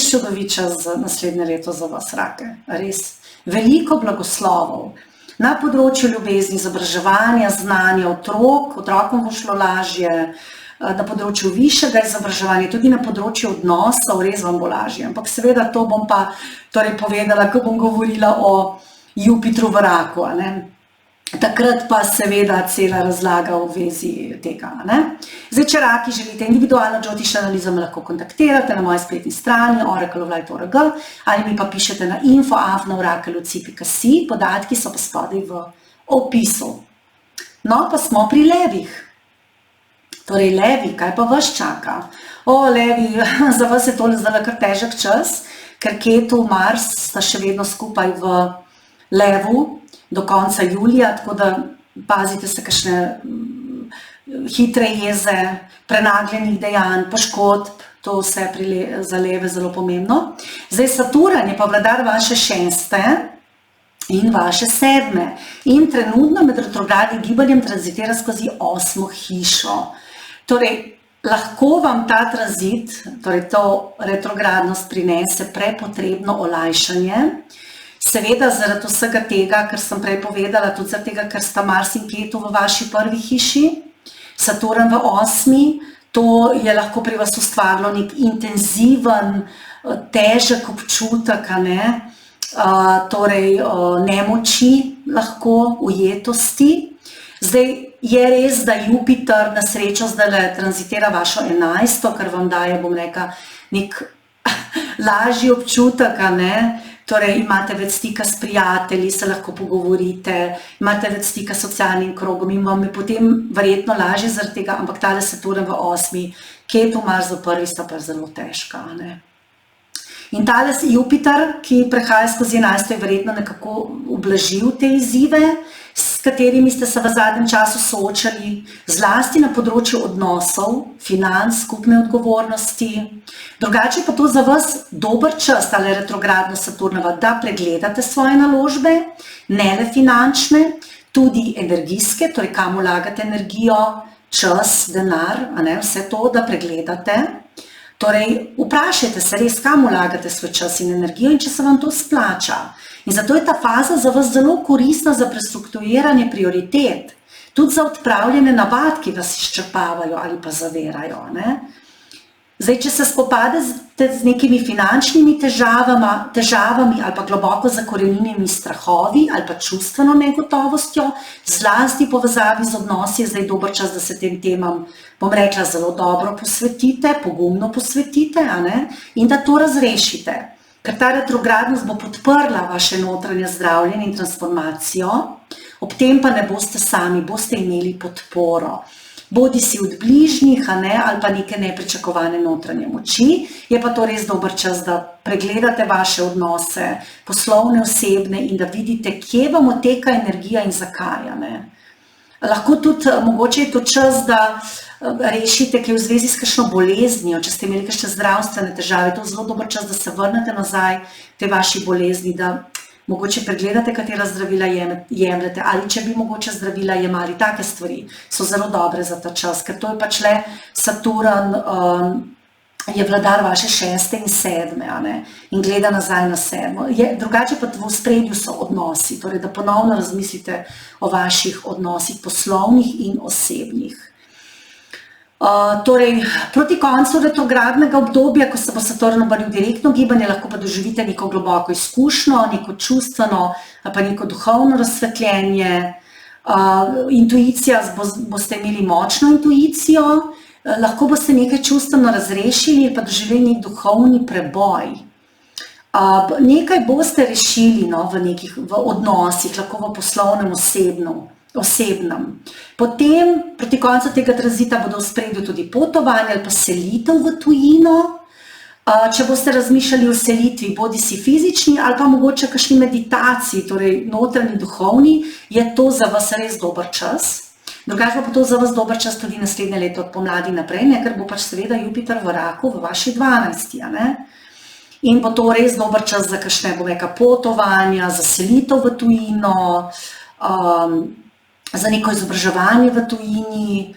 čudovit čas za naslednje leto za vas, Rake. Res veliko blagoslovov. Na področju ljubezni, izobraževanja, znanja otrokom bo šlo lažje, na področju višjega izobraževanja, tudi na področju odnosov, res vam bo lažje. Ampak seveda to bom pa povedala, ko bom govorila o Jupitru v Raku, ne? Takrat pa seveda cela razlaga v vezi tega. Ne? Zdaj, če Raki želite individualno Jyotish analizo, me lahko kontaktirate na moji spletni strani oracle.org ali mi pa pišete na info@oracle.si, podatki so pa spodaj v opisu. No, pa smo pri levih. Torej, levi, kaj pa vas čaka? Levi, za vas je tole zdaj kar težek čas, ker Ketu, Mars sta še vedno skupaj v levu, do konca julija, tako da pazite se kakšne hitre jeze, prenagljenih dejanj, poškodb, to vse za leve zelo pomembno. Zdaj, Saturn je pa vladar vaše 6. in vaše 7. in trenutno med retrogradnim gibanjem tranzitira skozi 8. hišo. Torej, lahko vam ta tranzit, torej to retrogradnost prinese prepotrebno olajšanje, seveda zaradi vsega tega, kar sem prej povedala, tudi zaradi tega, ker sta Mars in Ketu v vaši prvi hiši, Saturn v 8, to je lahko pri vas ustvarilo nek intenziven, težek občutek, torej nemoči, lahko ujetosti. Zdaj, je res, da Jupiter na srečo zdaj tranzitira vašo 11, kar vam daje, bom rekla, nek lažji občutek, torej imate več stika s prijatelji, se lahko pogovorite, imate več stika s socialnim krogom in vam je potem verjetno lažje zaradi tega, ampak tale Saturn v 8, Ketu, Mars v 1 sta pa zelo težka. In tale Jupiter, ki prehaja skozi 11, je verjetno nekako ublažil te izzive, s katerimi ste se v zadnjem času soočali, zlasti na področju odnosov, financ, skupne odgovornosti. Drugače pa to za vas dober čas, tale retrogradno Saturnova, da pregledate svoje naložbe, ne le finančne, tudi energijske, torej kam vlagate energijo, čas, denar, vse to, da pregledate. Torej, vprašajte se res, kam vlagate svoj čas in energijo in če se vam to splača. In zato je ta faza za vas zelo koristna za prestrukturiranje prioritet, tudi za odpravljene navad, ki vas izčrpavajo ali pa zavirajo. Zdaj, če se spopadete z nekimi finančnimi težavami ali pa globoko zakorenjenimi strahovi ali pa čustveno negotovostjo, zlasti povezavi z odnosi, je zdaj dober čas, da se tem temam, bom rekla, zelo dobro posvetite, pogumno posvetite, in da to razrešite. Ker ta retrogradnost bo podprla vaše notranje zdravljenje in transformacijo, ob tem pa ne boste sami, boste imeli podporo. Bodi si od bližnjih, ali pa neke nepričakovane notranje moči, je pa to res dober čas, da pregledate vaše odnose, poslovne, osebne in da vidite, kje vam oteka energija in zakaj. Lahko tudi, mogoče je to čas, da rešite, ki je v zvezi s kakšno boleznijo, če ste imeli kakšne zdravstvene težave, to je zelo dober čas, da se vrnete nazaj te vaši bolezni, da mogoče pregledate, katera zdravila jemljete, ali če bi mogoče zdravila jemali, take stvari so zelo dobre za ta čas, ker to je pač le Saturn, je vladar vaše 6. in 7. In gleda nazaj na 7. Drugače pa v ospredju so odnosi, torej da ponovno razmislite o vaših odnosih poslovnih in osebnih. Torej, proti koncu retrogradnega obdobja, ko se bo Saturn obrnil direktno gibanje, lahko pa doživite neko globoko izkušnjo, neko čustveno ali pa neko duhovno razsvetljenje. Intuicija, boste imeli močno intuicijo, lahko boste nekaj čustveno razrešili ali pa doživeli nek duhovni preboj. Nekaj boste rešili v odnosih, lahko v poslovnem, osebnem. Potem, proti koncu tega tranzita bodo v spredju tudi potovanje ali pa selitev v tujino. Če boste razmišljali o selitvi, bodisi fizični ali pa mogoče kakšni meditaciji, torej notranji, duhovni, je to za vas res dober čas. Drugače pa to za vas dober čas tudi naslednje leto od pomladi naprej, ker bo pač seveda Jupiter v raku v vaši 12. In bo to res dober čas za kakšne, potovanja, za selitev v tujino, za neko izobraževanje v tujini.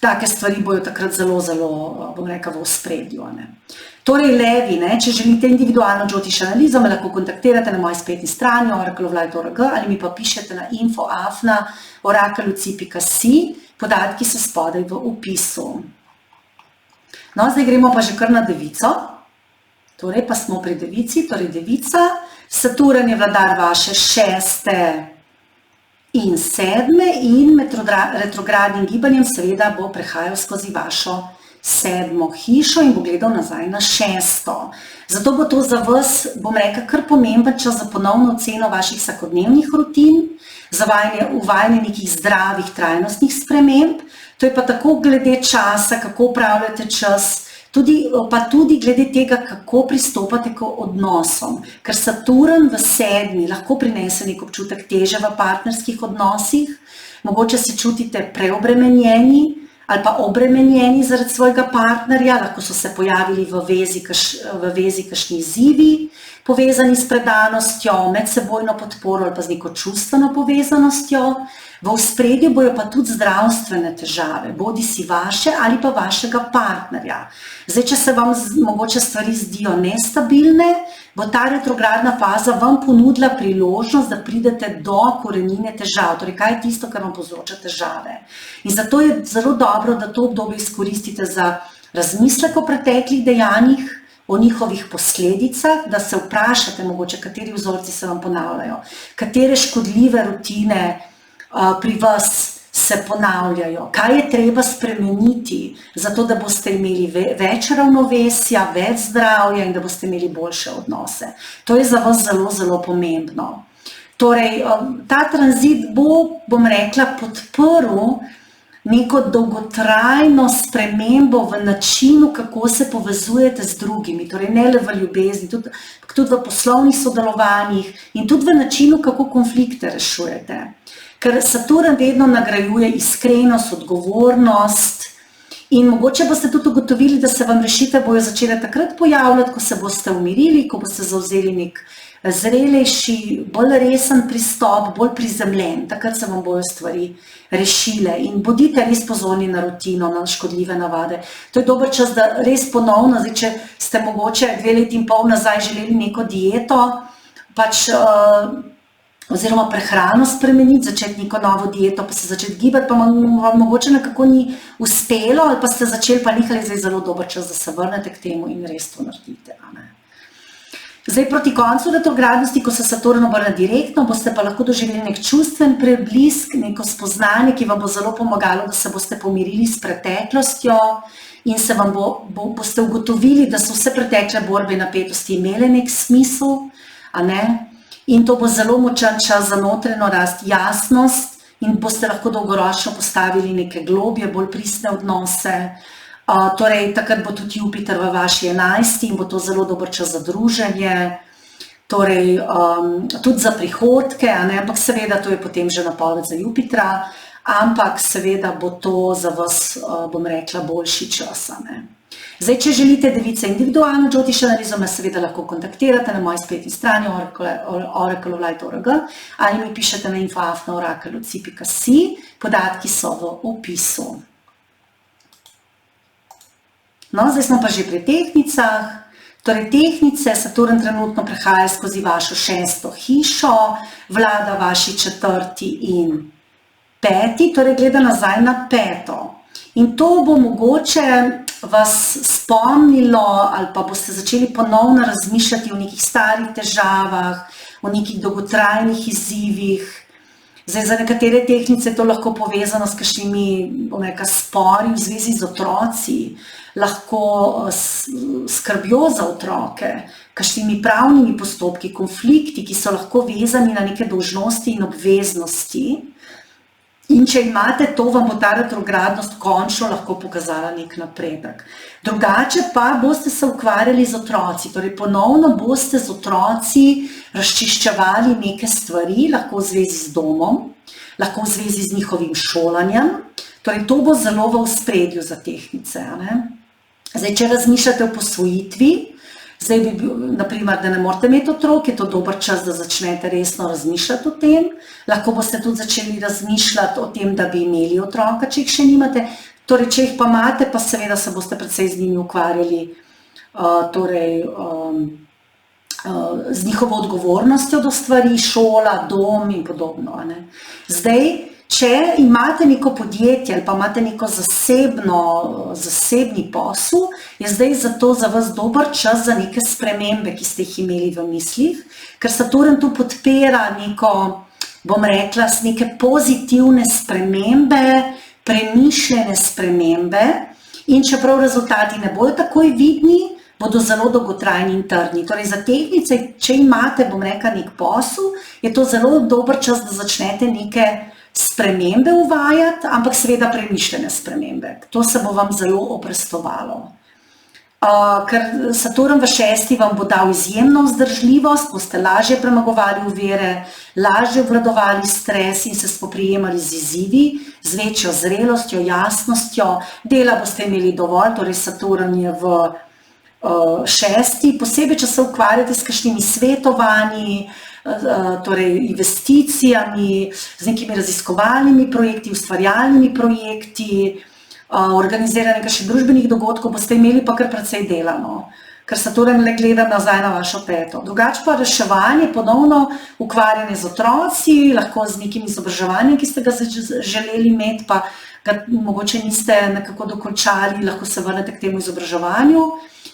Take stvari bojo takrat zelo, v ospredju. Torej, levi, če želite individualno Jyotish analizo, me lahko kontaktirate na moji spletni strani oracle.org ali mi pa pišete na info@oracle.si, podatki so spodaj v opisu. No, zdaj gremo pa že kar na devico. Torej, pa smo pri devici, torej devica, Saturn je vladar vaše 6. in 7. in med retrogradnim gibanjem seveda bo prehajal skozi vašo 7. hišo in bo gledal nazaj na 6. Zato bo to za vas, kar pomemben čas za ponovno oceno vaših vsakodnevnih rutin, za uvajanje nekih zdravih, trajnostnih sprememb. To je pa tako glede časa, kako upravljate čas, pa tudi glede tega, kako pristopate k odnosom. Ker Saturn v 7. lahko prinese nek občutek teže v partnerskih odnosih, mogoče se čutite preobremenjeni ali pa obremenjeni zaradi svojega partnerja, lahko so se pojavili v vezi kakšni izzivi, povezani s predanostjo, medsebojno podporo ali pa z neko čustveno povezanostjo. V ospredju bojo pa tudi zdravstvene težave, bodisi vaše ali pa vašega partnerja. Zdaj, če se vam mogoče stvari zdijo nestabilne, bo ta retrogradna faza vam ponudila priložnost, da pridete do korenine težav, torej kaj je tisto, kar vam povzroča težave. In zato je zelo dobro, da to obdobje izkoristite za razmislek o preteklih dejanjih, o njihovih posledicah, da se vprašate mogoče, kateri vzorci se vam ponavljajo, katere škodljive rutine pri vas se ponavljajo, kaj je treba spremeniti, zato da boste imeli več ravnovesja, več zdravja in da boste imeli boljše odnose. To je za vas zelo, zelo pomembno. Torej, ta tranzit bo, podprl neko dolgotrajno spremembo v načinu, kako se povezujete z drugimi, torej ne le v ljubezni, tudi v poslovnih sodelovanjih in tudi v načinu, kako konflikte rešujete. Ker Saturn vedno nagrajuje iskrenost, odgovornost in mogoče boste tudi ugotovili, da se vam rešitve bojo začele takrat pojavljati, ko se boste umirili, ko boste zavzeli nek zrelejši, bolj resen pristop, bolj prizemljen, takrat se vam bojo stvari rešile in bodite res pozorni na rutino, na škodljive navade. To je dober čas, da res ponovno, zdaj, če ste mogoče 2 leti in pol nazaj želeli neko dieto, oziroma prehrano spremeniti, začeti neko novo dieto, pa se začeti gibati, pa vam mogoče nekako ni uspelo, ali pa ste začeli, pa nehali, zdaj zelo dober čas, da se vrnete k temu in res to naredite. Zdaj, proti koncu retrogradnosti, ko se Saturn obrne direktno, boste pa lahko doživeli nek čustven preblisk, neko spoznanje, ki vam bo zelo pomagalo, da se boste pomirili s preteklostjo in se vam boste ugotovili, da so vse pretekle borbe in napetosti imele nek smisel, in to bo zelo močan čas za notranjo rast, jasnost in boste lahko dolgoročno postavili neke globje, bolj pristne odnose. Torej, takrat bo tudi Jupiter v vaši 11. in bo to zelo dober čas za druženje, torej tudi za prihodke, ampak seveda to je potem že napoved za Jupitra, ampak seveda bo to za vas, boljši čas. Zdaj, če želite device individualno Jyotish analizo, me seveda lahko kontaktirate na moji spletni strani oracle.org ali mi pišete na info@oracle.si, podatki so v opisu. No, zdaj smo pa že pri tehnicah. Torej, tehnice, Saturn trenutno prehaja skozi vašo 6. hišo, vlada vaši 4. in 5., torej gleda nazaj na 5. In to bo mogoče vas spomnilo ali pa boste začeli ponovno razmišljati o nekih starih težavah, o nekih dolgotrajnih izzivih. Zdaj, za nekatere tehnice je to lahko povezano s kakšnimi, bom rekla, spori v zvezi z otroci, lahko skrbjo za otroke, kakšnimi pravnimi postopki, konflikti, ki so lahko vezani na neke dolžnosti in obveznosti. In če imate to, vam bo ta retrogradnost končno lahko pokazala nek napredek. Drugače pa boste se ukvarjali z otroci, torej ponovno boste z otroci razčiščevali neke stvari, lahko v zvezi z domom, lahko v zvezi z njihovim šolanjem, torej to bo zelo v ospredju za tehnice. Zdaj, če razmišljate o posvojitvi, zdaj bi bil, naprimer, da ne morate imeti otrok, je to dober čas, da začnete resno razmišljati o tem. Lahko boste tudi začeli razmišljati o tem, da bi imeli otroka, če jih še nimate. Torej, če jih pa imate, pa seveda se boste predvsej z njimi ukvarjali, z njihovo odgovornostjo do stvari, šola, dom in podobno. Zdaj, če imate neko podjetje ali pa imate neko zasebni posel, je zdaj zato za vas dober čas za neke spremembe, ki ste jih imeli v mislih, ker Saturn tu podpira neko, bom rekla, neke pozitivne spremembe, premišljene spremembe, in čeprav rezultati ne bodo takoj vidni, bodo zelo dolgotrajni in trdni. Torej, za tehnice, če imate, bom rekla, nek posel, je to zelo dober čas, da začnete neke spremembe uvajati, ampak seveda premišljene spremembe. To se bo vam zelo obrestovalo. Ker Saturn v 6. vam bo dal izjemno vzdržljivost, boste lažje premagovali ovire, lažje obvladovali stres in se spoprijemali z izzivi, z večjo zrelostjo, jasnostjo, dela boste imeli dovolj, torej Saturn je v 6. Posebej, če se ukvarjate s kakšnimi svetovanji, torej investicijami, z nekimi raziskovalnimi projekti, ustvarjalnimi projekti, organiziranje kakšnih družbenih dogodkov, boste imeli pa kar precej delano, ker Saturn le gleda nazaj na vašo peto. Drugače pa reševanje, ponovno ukvarjanje z otroci, lahko z nekim izobraževanjem, ki ste ga želeli imeti, pa ga mogoče niste nekako dokončali, lahko se vrnete k temu izobraževanju,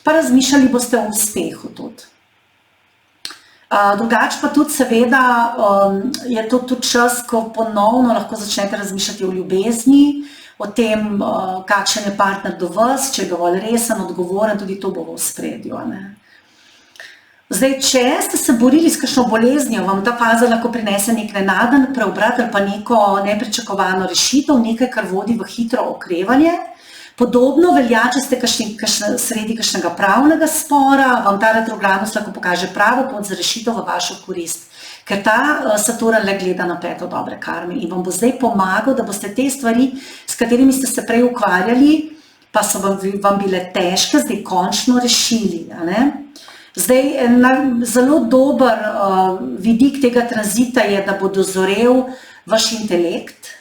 pa razmišljali boste o uspehu tudi. Drugače pa tudi seveda je to tudi čas, ko ponovno lahko začnete razmišljati o ljubezni, o tem, kakšen je partner do vas, če je dovolj resen, odgovoren, tudi to bo v ospredju. Zdaj, če ste se borili s kakšno boleznijo, vam ta faza lahko prinese nek nenaden preobrat ali pa neko nepričakovano rešitev, nekaj, kar vodi v hitro okrevanje. Podobno velja, če ste sredi kakšnega pravnega spora, vam ta retrogradnost lahko pokaže pravo pot za rešitev v vašo korist. Ker ta Saturn le gleda na peto dobre karme in vam bo zdaj pomagal, da boste te stvari, s katerimi ste se prej ukvarjali, pa so vam bile težke, zdaj končno rešili. Zdaj, zelo dober vidik tega tranzita je, da bo dozorel vaš intelekt,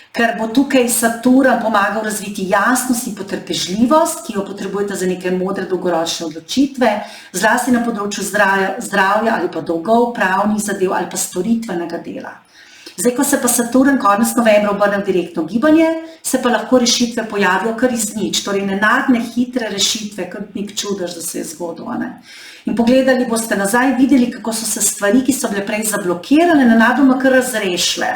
ker bo tukaj Saturn pomagal razviti jasnost in potrpežljivost, ki jo potrebujete za neke modre dolgoročne odločitve, zlasti na področju zdravja ali pa dolgov, pravnih zadev ali pa storitvenega dela. Zdaj, ko se pa Saturn konec novembra obrne v direktno gibanje, se pa lahko rešitve pojavijo kar iz nič, torej nenadne, hitre rešitve, kot nek čudež, da se je zgodilo. In pogledali boste nazaj, videli, kako so se stvari, ki so bile prej zablokirane, nenadoma kar razrešile.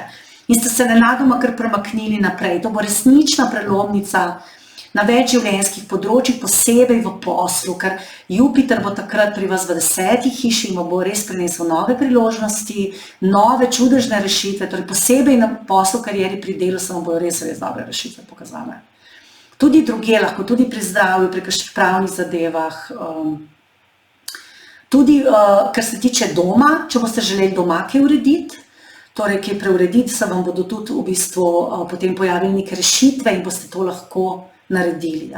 In ste se nenadoma kar premaknili naprej. To bo resnična prelomnica na več življenjskih področjih, posebej v poslu, ker Jupiter bo takrat pri vas v 10. hiši in bo res prinesel nove priložnosti, nove čudežne rešitve, torej posebej na poslu, karieri, pri delu se vam bojo res dobre rešitve pokazane. Tudi drugje lahko, tudi pri zdravju, pri kakšnih pravnih zadevah, tudi kar se tiče doma, če boste želeli doma kaj urediti, torej, kaj preurediti, se vam bodo tudi v bistvu potem pojavili neke rešitve in boste to lahko naredili.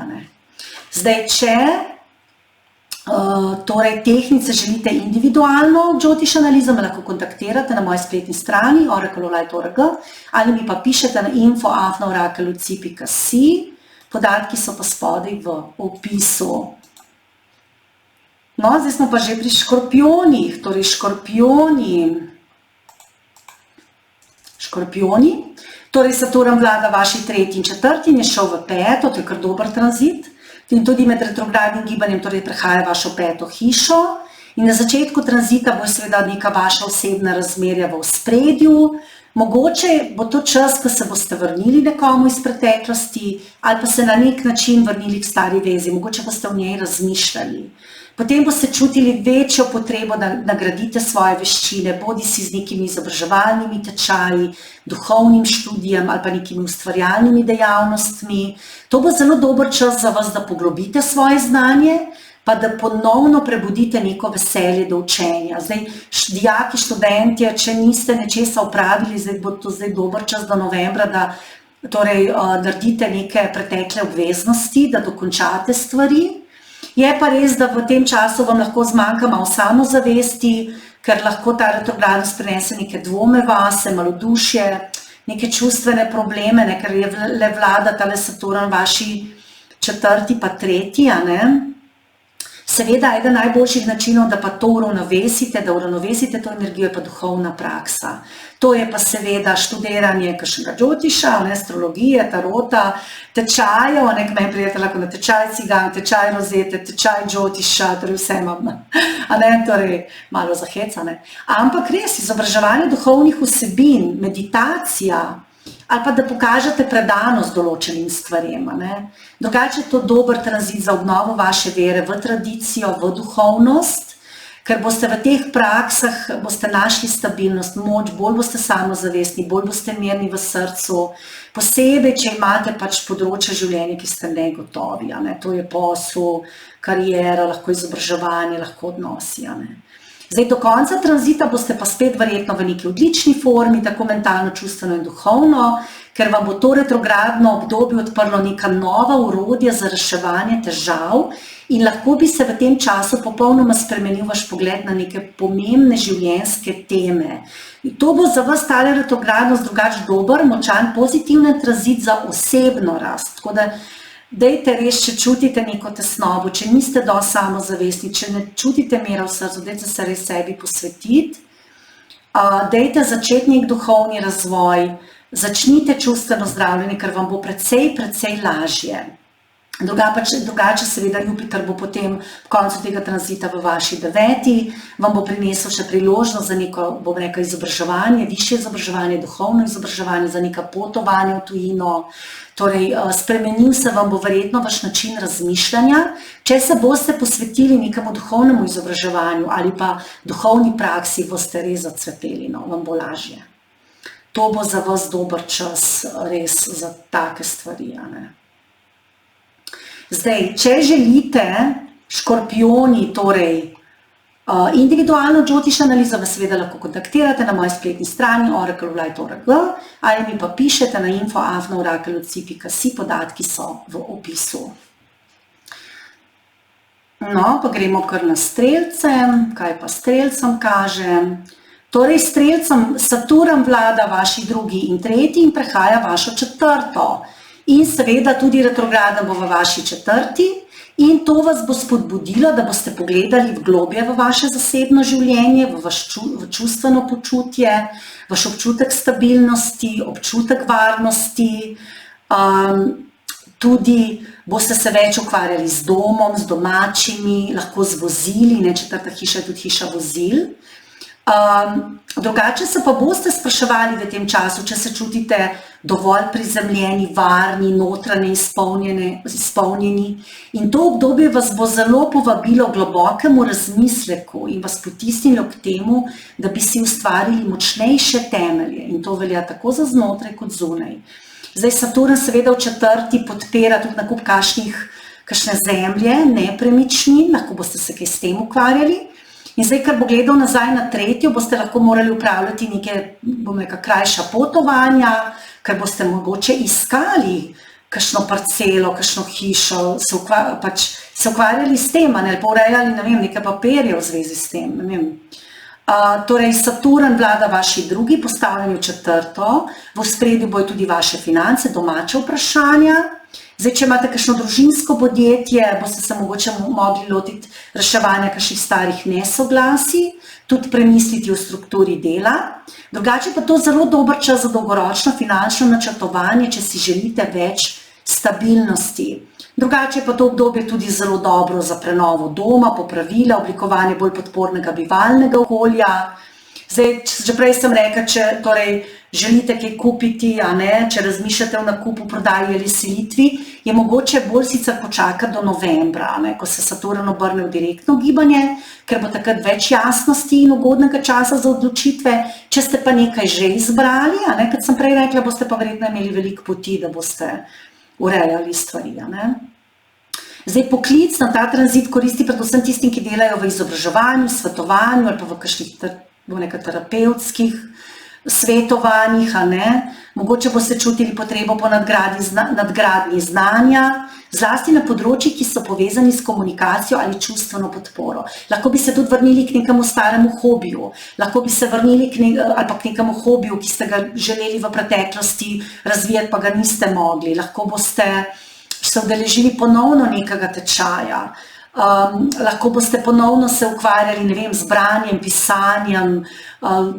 Zdaj, če torej tehnice želite individualno Jyotish analizo, me lahko kontaktirate na moji spletni strani oracle.org ali mi pa pišete na info@oracle.si, podatki so pa spodaj v opisu. No, zdaj smo pa že pri škorpionih, torej Škorpioni, torej Saturn vlada vaši 3. in 4. in je šel v 5. To je kar dober tranzit in tudi med retrogradnim gibanjem torej prehaja vašo 5. hišo In na začetku tranzita bo seveda neka vaša osebna razmerja v ospredju. Mogoče bo to čas, ko se boste vrnili nekomu iz preteklosti ali pa se na nek način vrnili k stari vezi, mogoče boste v njej razmišljali. Potem boste čutili večjo potrebo, da nagradite svoje veščine, bodisi z nekimi izobraževalnimi tečaji, duhovnim študijem ali pa nekimi ustvarjalnimi dejavnostmi. To bo zelo dober čas za vas, da poglobite svoje znanje, pa da ponovno prebudite neko veselje do učenja. Zdaj, dijaki, študentje, če niste nečesa opravili, zdaj bo to dober čas do novembra, da naredite neke pretekle obveznosti, da dokončate stvari. Je pa res, da v tem času vam lahko zmanjka malo samozavesti, ker lahko ta retrogradnost prinese neke dvome vase, malodušje, neke čustvene probleme, ker je le vlada tale Saturn vaši 4. pa 3. Seveda, eden najboljših načinov, da pa to uravnovesite, to energijo, je pa duhovna praksa. To je pa seveda študiranje kakšnega džotiša, astrologije, tarota, tečajev, meni prijete lahko na tečaj cigan, tečaj rozete, tečaj džotiša, vse imam, malo za hec, Ampak res, izobraževanje duhovnih vsebin, meditacija, ali pa da pokažete predanost določenim stvarem. Drugače je to dober tranzit za obnovo vaše vere v tradicijo, v duhovnost, ker boste v teh praksah našli stabilnost, moč, bolj boste samozavestni, bolj boste mirni v srcu, posebej, če imate področje življenja, ki ste negotovi. To je posel, kariera, lahko izobraževanje, lahko odnosi. Zdaj, do konca tranzita boste pa spet verjetno v neki odlični formi, tako mentalno, čustveno in duhovno, ker vam bo to retrogradno obdobje odprlo neka nova orodja za reševanje težav in lahko bi se v tem času popolnoma spremenil vaš pogled na neke pomembne življenjske teme. In to bo za vas tale retrogradnost drugače dober, močan, pozitiven tranzit za osebno rast. Tako da dajte res, če čutite neko tesnobo, če niste dosti samozavestni, če ne čutite mira v srcu, dajte se res sebi posvetiti, dajte začeti nek duhovni razvoj, začnite čustveno zdravljenje, ker vam bo precej lažje. Drugače seveda Jupiter bo potem v koncu tega tranzita v vaši 9. vam bo prinesel še priložnost za neko, bom rekla, izobraževanje, višje izobraževanje, duhovno izobraževanje, za neka potovanja v tujino. Spremenil se vam bo verjetno vaš način razmišljanja, če se boste posvetili nekemu duhovnemu izobraževanju ali pa duhovni praksi, boste res zacveteli, vam bo lažje. To bo za vas dober čas res za take stvari. Zdaj, če želite, škorpijoni, individualno džotiško analizo, vas seveda lahko kontaktirate na moji spletni strani oracle.org ali mi pa pišete na info@oracle.si, podatki so v opisu. No, pa gremo kar na strelce, kaj pa strelcem kaže. Strelcem Saturn vlada vaši 2. in 3. in prehaja vašo 4. In seveda tudi retrograden bo v vaši 4. in to vas bo spodbudilo, da boste pogledali globje v vaše zasebno življenje, v čustveno počutje, vaš občutek stabilnosti, občutek varnosti, tudi boste se več ukvarjali z domom, z domačimi, lahko z vozili, 4. hiša je tudi hiša vozil. Drugače se pa boste spraševali v tem času, če se čutite dovolj prizemljeni, varni, notranje izpolnjeni. In to obdobje vas bo zelo povabilo globokemu razmisleku in vas potisnilo k temu, da bi si ustvarili močnejše temelje. In to velja tako za znotraj kot zunaj. Zdaj, Saturn seveda v 4. podpira tudi nakup kakšne zemlje, nepremičnin, lahko boste se kaj s tem ukvarjali. In zdaj, ker bo gledal nazaj na 3., boste lahko morali upravljati neke, bom rekla, krajša potovanja, ker boste mogoče iskali kakšno parcelo, kakšno hišo, se ukvarjali s tem, ali pa urejali, neke papirje v zvezi s tem, Saturn vlada vaši 2., postavljeni v 4., v ospredju bojo tudi vaše finance, domače vprašanja. Zdaj, če imate kakšno družinsko podjetje, boste se mogoče mogli lotiti reševanja kakšnih starih nesoglasij, tudi premisliti o strukturi dela. Drugače pa to zelo dober čas za dolgoročno finančno načrtovanje, če si želite več stabilnosti. Drugače pa to obdobje tudi zelo dobro za prenovo doma, popravila, oblikovanje bolj podpornega bivalnega okolja. Zdaj, že prej sem rekla, če torej želite kaj kupiti, če razmišljate o nakupu, prodaji ali selitvi, je mogoče bolj sicer počakati do novembra, ko se Saturn obrne v direktno gibanje, ker bo takrat več jasnosti in ugodnega časa za odločitve. Če ste pa nekaj že izbrali, kot sem prej rekla, boste pa verjetno imeli veliko poti, da boste urejali stvari. Zdaj, poklic na ta tranzit koristi predvsem tistim, ki delajo v izobraževanju, svetovanju ali pa v kakšnih terapevtskih svetovanjih, Mogoče boste čutili potrebo po nadgradnji znanja, zlasti na področjih, ki so povezani s komunikacijo ali čustveno podporo. Lahko bi se tudi vrnili k nekemu staremu hobiju, lahko bi se vrnili ali pa k nekemu hobiju, ki ste ga želeli v preteklosti razvijati, pa ga niste mogli. Lahko boste se udeležili ponovno nekega tečaja. Lahko boste ponovno se ukvarjali, z branjem, pisanjem,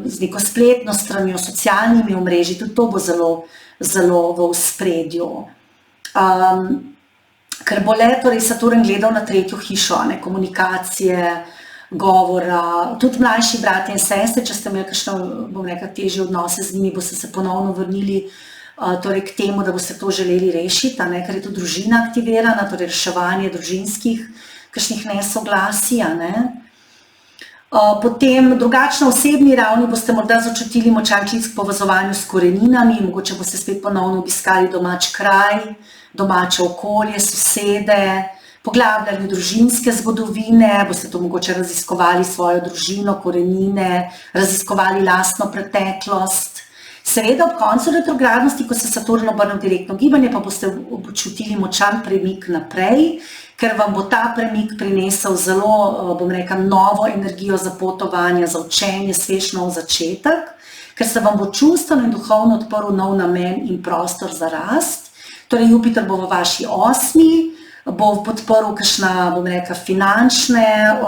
z neko spletno stranjo, socialnimi omrežji, tudi to bo zelo v ospredju. Ker bo torej Saturn gledal na 3. hišo, komunikacije, govora, tudi mlajši bratje in sestre, če ste imeli kakšne, težje odnose z njimi, boste se ponovno vrnili torej k temu, da boste to želeli rešiti, ker je tudi družina aktivirana, torej reševanje družinskih kakšnih nesoglasij. Potem drugačno osebni ravni boste morda začutili močan klic k povezovanju s koreninami, mogoče boste spet ponovno obiskali domač kraj, domače okolje, sosede, poglabljali družinske zgodovine, boste to mogoče raziskovali svojo družino, korenine, raziskovali lastno preteklost. Seveda ob koncu retrogradnosti, ko se Saturn obrne v direktno gibanje, pa boste občutili močan premik naprej, ker vam bo ta premik prinesel zelo, novo energijo za potovanje, za učenje, svež nov začetek, ker se vam bo čustveno in duhovno odprl nov namen in prostor za rast. Torej Jupiter bo v vaši 8, bo podprl kakšna, finančne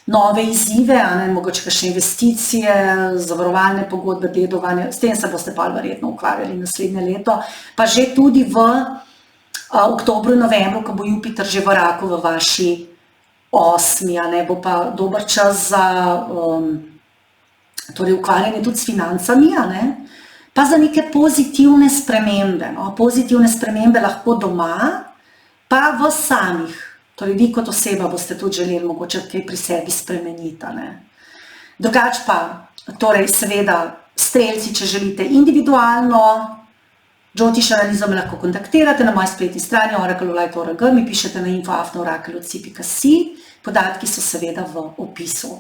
nove izzive, mogoče kakšne investicije, zavarovalne pogodbe, dedovanje, s tem se boste pa verjetno ukvarjali naslednje leto, pa že tudi v oktobru in novembru, ko bo Jupiter že v raku v vaši 8, bo pa dober čas za torej ukvarjanje tudi s financami, pa za neke pozitivne spremembe. Pozitivne spremembe lahko doma, pa v samih. Torej, vi kot oseba boste tudi želeli mogoče kaj pri sebi spremeniti. Drugač pa, torej seveda, strelci, če želite individualno, Jyotish analizo me lahko kontaktirate na moji spletni strani oracle.org, mi pišete na info@oracle.si, podatki so seveda v opisu.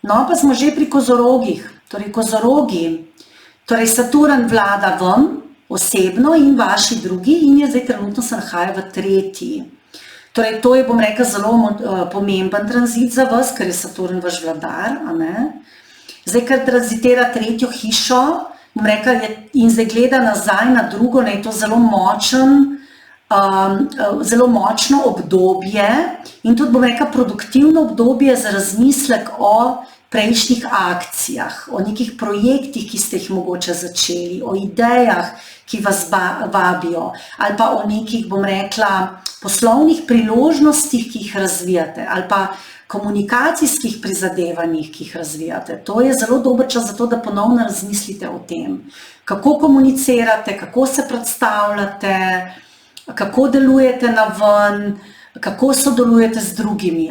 No, pa smo že pri kozorogih. Torej, kozorogi, torej Saturn vlada vam, osebno in vaši drugi in je zdaj trenutno se nahaja v 3. Torej, to je, zelo pomemben tranzit za vas, ker je Saturn vaš vladar, Zdaj, ker tranzitira 3. hišo, in zdaj gleda nazaj na drugo, je to zelo močno obdobje in tudi, produktivno obdobje za razmislek o prejšnjih akcijah, o nekih projektih, ki ste jih mogoče začeli, o idejah, ki vas vabijo, ali pa o nekih, poslovnih priložnostih, ki jih razvijate, ali pa komunikacijskih prizadevanjih, ki jih razvijate. To je zelo dober čas za to, da ponovno razmislite o tem, kako komunicirate, kako se predstavljate, kako delujete naven, kako sodelujete z drugimi.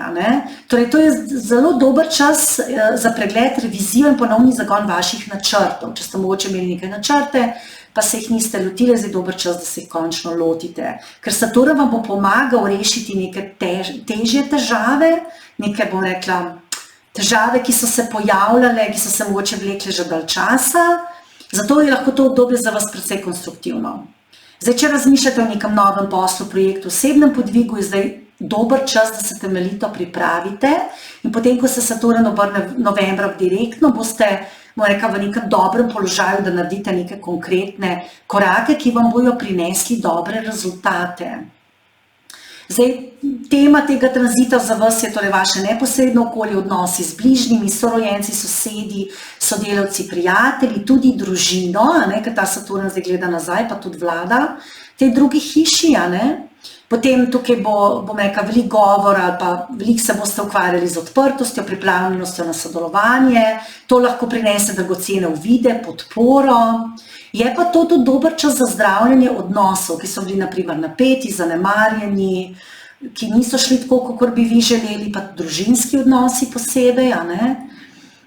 Torej, to je zelo dober čas za pregled, revizijo in ponovni zagon vaših načrtov. Če ste mogoče imeli nekaj načrte, pa se jih niste lotili, zdaj je dober čas, da se jih končno lotite. Ker Saturn vam bo pomagal rešiti neke težje težave, neke, težave, ki so se pojavljale, ki so se mogoče vlekle že dalj časa, zato je lahko to obdobje za vas precej konstruktivno. Zdaj, če razmišljate o nekem novem poslu, projektu, osebnem podvigu, je zdaj dober čas, da se temeljito pripravite in potem, ko se Saturn obrne novembra direktno, boste v nekem dobrem položaju, da naredite neke konkretne korake, ki vam bojo prinesli dobre rezultate. Zdaj, tema tega tranzita za vas je torej vaše neposredno okolje, odnosi z bližnjimi, sorojenci, sosedi, sodelavci, prijatelji, tudi družino, ker ta Saturn zdaj gleda nazaj, pa tudi vlada tej drugi hiši, a ne? Potem tukaj bom rekla, veliko govora ali pa veliko se boste ukvarjali z odprtostjo, pripravljenostjo na sodelovanje, to lahko prinese dragocene uvide, podporo. Je pa to tudi dober čas za zdravljenje odnosov, ki so bili na primer napeti, zanemarjeni, ki niso šli tako, kakor bi vi želeli, pa družinski odnosi posebej, a ne?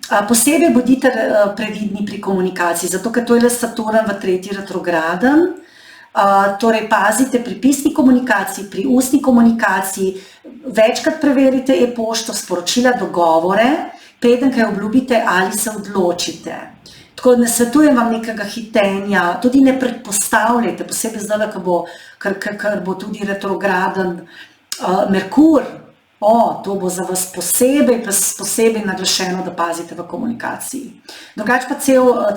Posebej bodite previdni pri komunikaciji, zato ker to je le Saturn v 3. retrograden. Torej pazite pri pisni komunikaciji, pri ustni komunikaciji, večkrat preverite e-pošto, sporočila, dogovore, preden kaj obljubite ali se odločite. Tako ne svetujem vam nekega hitenja, tudi ne predpostavljajte, posebej zdaj, ker bo tudi retrograden Merkur, to bo za vas posebej naglašeno, da pazite v komunikaciji. Drugače pa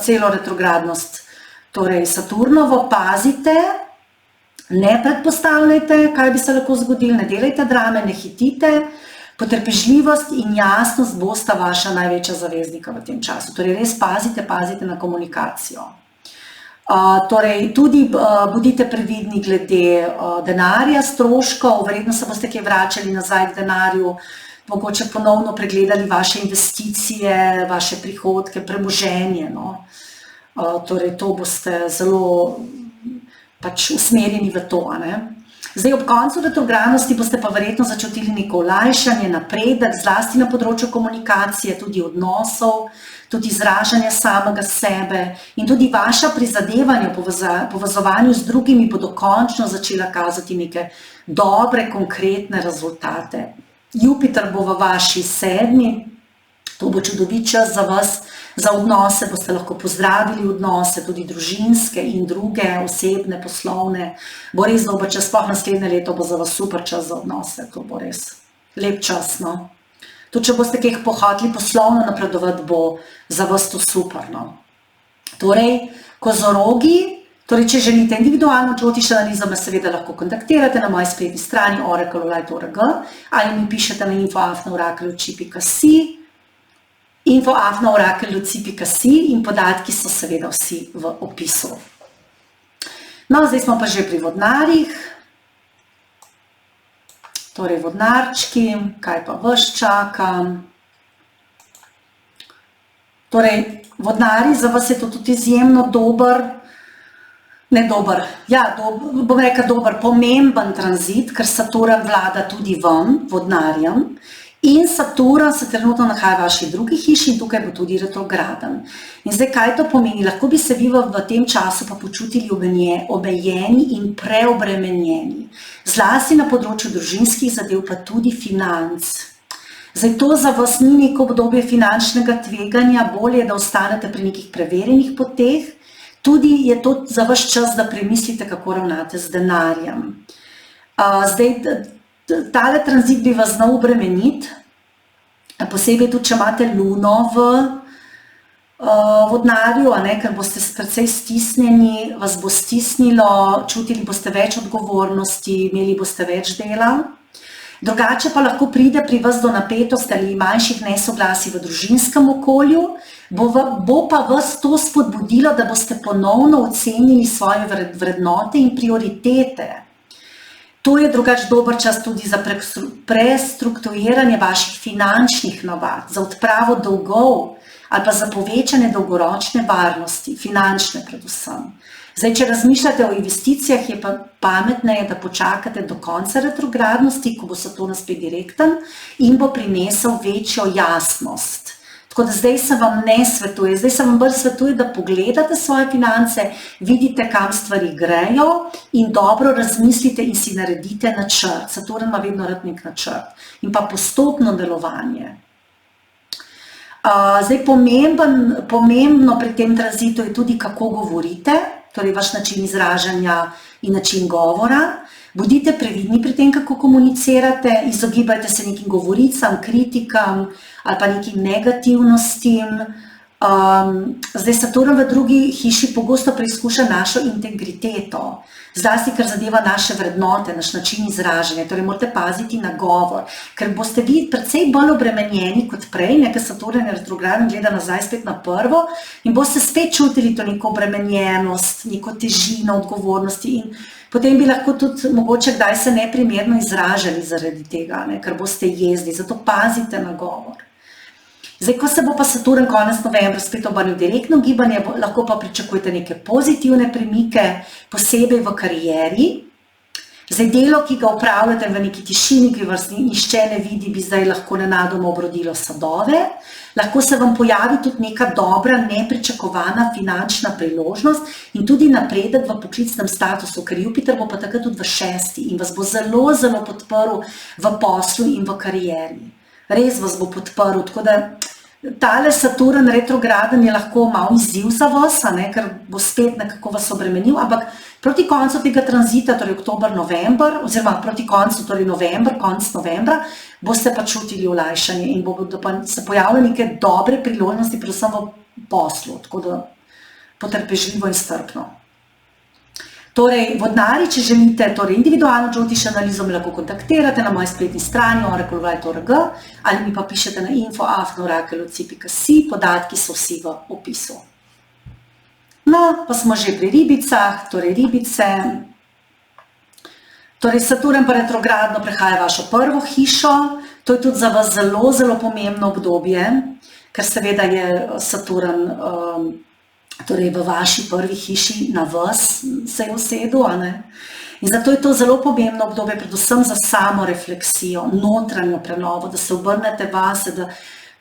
celo retrogradnost, torej Saturnovo, pazite, ne predpostavljajte, kaj bi se lahko zgodilo, ne delajte drame, ne hitite, potrpežljivost in jasnost bosta vaša največja zaveznika v tem času. Torej res pazite na komunikacijo. Torej tudi bodite previdni glede denarja, stroškov, verjetno se boste kaj vračali nazaj k denarju, mogoče ponovno pregledali vaše investicije, vaše prihodke, premoženje, no. Torej to boste zelo usmerjeni v to, a ne. Zdaj ob koncu retrogradnosti boste pa verjetno začutili neko olajšanje, napredek, zlasti na področju komunikacije, tudi odnosov, tudi izražanja samega sebe in tudi vaša prizadevanja v povezovanju z drugimi bodo končno začela kazati neke dobre, konkretne rezultate. Jupiter bo v vaši 7., to bo čudovit čas za vas, za odnose, boste lahko pozdravili odnose, tudi družinske in druge, osebne, poslovne. Bo res dober čas, sploh naslednje leto bo za vas super čas za odnose, to bo res lep čas, no. Tudi če boste kaj hoteli poslovno napredovati, bo za vas to super, no. Torej, kozorogi, če želite individualno Jyotish analizo, me seveda lahko kontaktirate na moji spletni strani oracle.org ali mi pišete na info@oracle.si in podatki so seveda vsi v opisu. No, zdaj smo pa že pri vodnarjih. Torej vodnarčki, kaj pa vas čaka? Torej, vodnarji, za vas je to tudi izjemno bom rekla dober, pomemben tranzit, ker Saturn vlada tudi vam, vodnarjem. In Saturn se trenutno nahaja v vaši drugi hiši in tukaj bo tudi retrograden. In zdaj, kaj to pomeni? Lahko bi se vi v tem času pa počutili omejeni in preobremenjeni. Zlasti na področju družinskih zadev, pa tudi financ. Zdaj, to za vas ni neko obdobje finančnega tveganja, bolje, da ostanete pri nekih preverjenih poteh. Tudi je to za vas čas, da premislite, kako ravnate z denarjem. Zdaj, tale tranzit bi vas znal obremeniti, posebej tudi, če imate luno v vodnarju, ker boste precej stisnjeni, vas bo stisnilo, čutili boste več odgovornosti, imeli boste več dela. Drugače pa lahko pride pri vas do napetosti ali manjših nesoglasij v družinskem okolju, bo pa vas to spodbudilo, da boste ponovno ocenili svoje vrednote in prioritete. To je drugače dober čas tudi za prestrukturiranje vaših finančnih navad, za odpravo dolgov ali pa za povečanje dolgoročne varnosti, finančne predvsem. Zdaj, če razmišljate o investicijah, je pa pametneje, da počakate do konca retrogradnosti, ko bo Saturn spet direkten in bo prinesel večjo jasnost. Tako da zdaj se vam ne svetuje, zdaj se vam bolj svetuje, da pogledate svoje finance, vidite, kam stvari grejo in dobro razmislite in si naredite načrt. Saturn ima vedno rad nek načrt in pa postopno delovanje. Zdaj, pomembno pri tem tranzitu je tudi, kako govorite, torej vaš način izražanja in način govora. Bodite previdni pri tem, kako komunicirate, izogibajte se nekim govoricam, kritikam ali pa nekim negativnostim. Zdaj Saturn v drugi hiši pogosto preizkuša našo integriteto, zlasti kar zadeva naše vrednote, naš način izražanja, torej morate paziti na govor, ker boste vi precej bolj obremenjeni kot prej, ker Saturn je retrograden, gleda nazaj spet na prvo in boste spet čutili to neko obremenjenost, neko težino odgovornosti in potem bi lahko tudi mogoče kdaj se neprimerno izražali zaradi tega, ker boste jezni, zato pazite na govor. Zdaj, ko se bo pa Saturn konec novembra spet obrnil direktno gibanje, lahko pa pričakujete neke pozitivne premike, posebej v karieri. Zdaj, delo, ki ga upravljate v neki tišini, ki vas nišče ne vidi, bi zdaj lahko nenadoma obrodilo sadove. Lahko se vam pojavi tudi neka dobra, nepričakovana finančna priložnost in tudi napredek v poklicnem statusu, ker Jupiter bo pa takrat tudi v 6. in vas bo zelo, zelo podprl v poslu in v karieri. Res vas bo podprl, tako da tale Saturn retrograden je lahko malo izziv za vas, ker bo spet nekako vas obremenil, ampak proti koncu tega tranzita, torej oktober-november, oziroma proti koncu, torej konec novembra, boste pa čutili olajšanje in bodo pa se pojavile neke dobre priložnosti, predvsem v poslu, tako da potrpežljivo in strpno. Torej, vodnari, če želite individualno Jyotish analizo, me lahko kontaktirate na moji spletni strani oracle.org ali mi pa pišete na info@oracle.si, podatki so vsi v opisu. No, pa smo že pri ribicah, torej ribice. Torej, Saturn pa retrogradno prehaja vašo prvo hišo, to je tudi za vas zelo, zelo pomembno obdobje, ker seveda je Saturn torej v vaši prvi hiši na vas se je usedel, in zato je to zelo pomembno obdobje, predvsem za samo refleksijo, notranjo prenovo, da se obrnete vase, da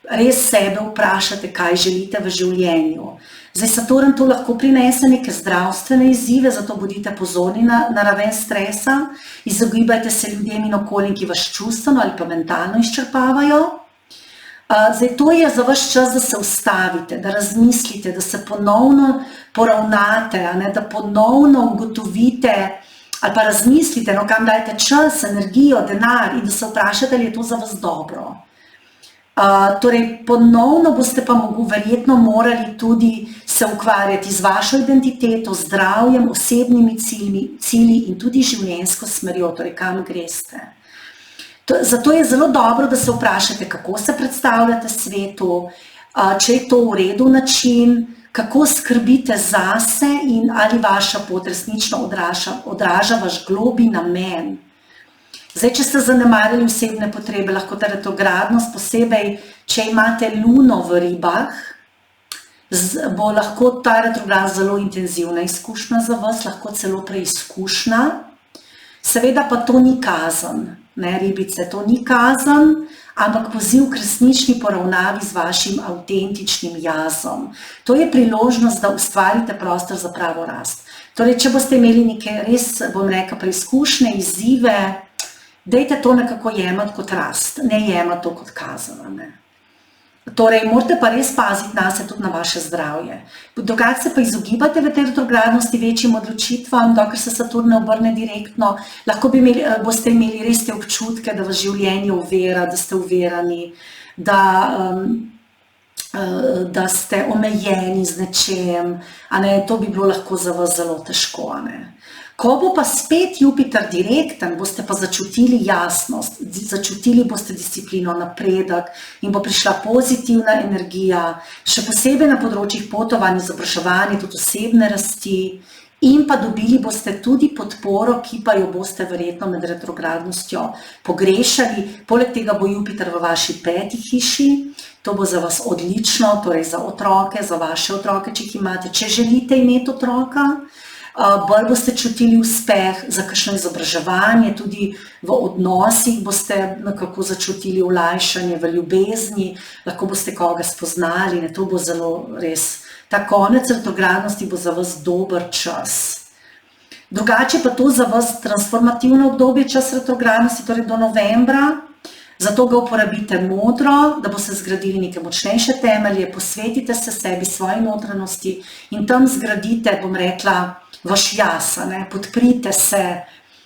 res sebe vprašate, kaj želite v življenju. Zdaj, Saturn to lahko prinese neke zdravstvene izzive, zato bodite pozorni na raven stresa, izogibajte se ljudem in okoljem, ki vas čustveno ali pa mentalno izčrpavajo. Zdaj, to je za vaš čas, da se ustavite, da razmislite, da se ponovno poravnate, da ponovno ugotovite ali pa razmislite, kam dajete čas, energijo, denar in da se vprašate, ali je to za vas dobro. Torej, ponovno boste pa verjetno morali tudi se ukvarjati z vašo identiteto, zdravjem, osebnimi cilji in tudi življenjsko smerjo, torej kam greste. Zato je zelo dobro, da se vprašate, kako se predstavljate svetu, če je to v redu način, kako skrbite zase in ali vaša pot resnično odraža vaš globlji namen. Zdaj, če ste zanemarjali osebne potrebe, lahko ta retrogradnost, posebej, če imate luno v ribah, bo lahko ta retrogradnost zelo intenzivna izkušnja za vas, lahko celo preizkušnja. Seveda pa to ni kazen. Ribice, to ni kazen, ampak poziv k resnični poravnavi z vašim avtentičnim jazom. To je priložnost, da ustvarite prostor za pravo rast. Torej, če boste imeli neke res, bom rekla, preizkušnje, izzive, dajte to nekako jemati kot rast, ne jemati to kot kazen. Torej, morate pa res paziti na se, tudi na vaše zdravje. Drugače se pa izogibate v tej retrogradnosti večjim odločitvam, dokler se Saturn ne obrne direktno. Lahko boste imeli res te občutke, da vas življenje ovira, da ste ovirani, da ste omejeni z nečem. To bi bilo lahko za vas zelo težko. Ko bo pa spet Jupiter direkten, boste pa začutili jasnost, začutili boste disciplino, napredek in bo prišla pozitivna energija, še posebej na področjih potovanj, izobraževanja, tudi osebne rasti in pa dobili boste tudi podporo, ki pa jo boste verjetno med retrogradnostjo pogrešali. Poleg tega bo Jupiter v vaši 5. hiši, to bo za vas odlično, torej za otroke, za vaše otroke, če jih imate, če želite imeti otroka. Bolj boste čutili uspeh za kakšno izobraževanje, tudi v odnosih boste nekako začutili olajšanje v ljubezni, lahko boste koga spoznali, to bo zelo res. Ta konec retrogradnosti bo za vas dober čas. Drugače pa to za vas transformativno obdobje, čas retrogradnosti, torej do novembra, zato ga uporabite modro, da boste zgradili neke močnejše temelje, posvetite se sebi, svoji notranjosti in tam zgradite, bom rekla, vaš jaz, podprite se,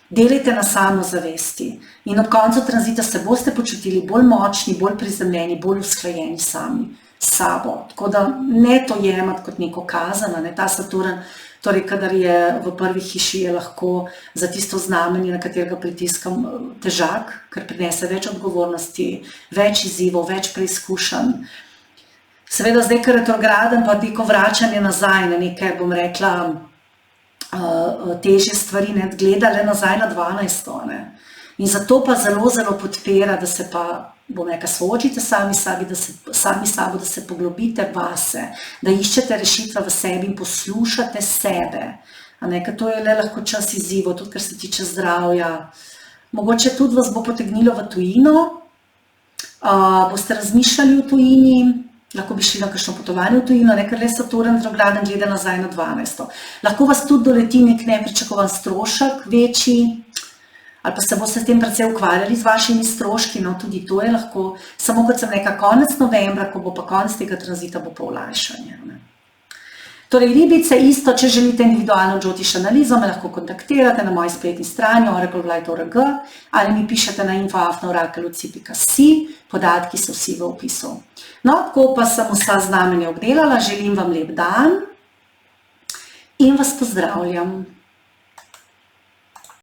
delajte na samozavesti in ob koncu tranzita se boste počutili bolj močni, bolj prizemljeni, bolj usklajeni sami s sabo. Tako da ne to jemati kot neko kazen, ne, ta Saturn, torej kadar je v prvi hiši, je lahko za tisto znamenje, na katerega pritiskam, težak, ker prinese več odgovornosti, več izzivov, več preizkušenj. Seveda zdaj, ker retrograden, pa neko vračanje nazaj na neke, bom rekla, težje stvari, ne, gledale nazaj na 12. Ne. In zato pa zelo, zelo podpira, da se pa, bom rekla, soočite sami sabo, da se poglobite vase, da iščete rešitve v sebi in poslušate sebe. A ne, ker to je le lahko čas izzivov, tudi kar se tiče zdravja. Mogoče tudi vas bo potegnilo v tujino, boste razmišljali v tujini, lahko bi šli na kakšno potovanje v tujino, ne, ker le Saturn retrograden gleda nazaj na 12. Lahko vas tudi doleti nek nepričakovan strošek večji, ali pa se boste s tem precej ukvarjali z vašimi stroški, no tudi to je lahko, samo kot sem rekla, konec novembra, ko bo pa konec tega tranzita, bo pa olajšanje. Ne. Torej, ribice isto, če želite individualno Jyotish analizo, me lahko kontaktirate na moji spletni strani oracle.org ali mi pišete na info@oracle.si, podatki so vsi v opisu. No, tako pa sem vsa znamenja obdelala, želim vam lep dan in vas pozdravljam.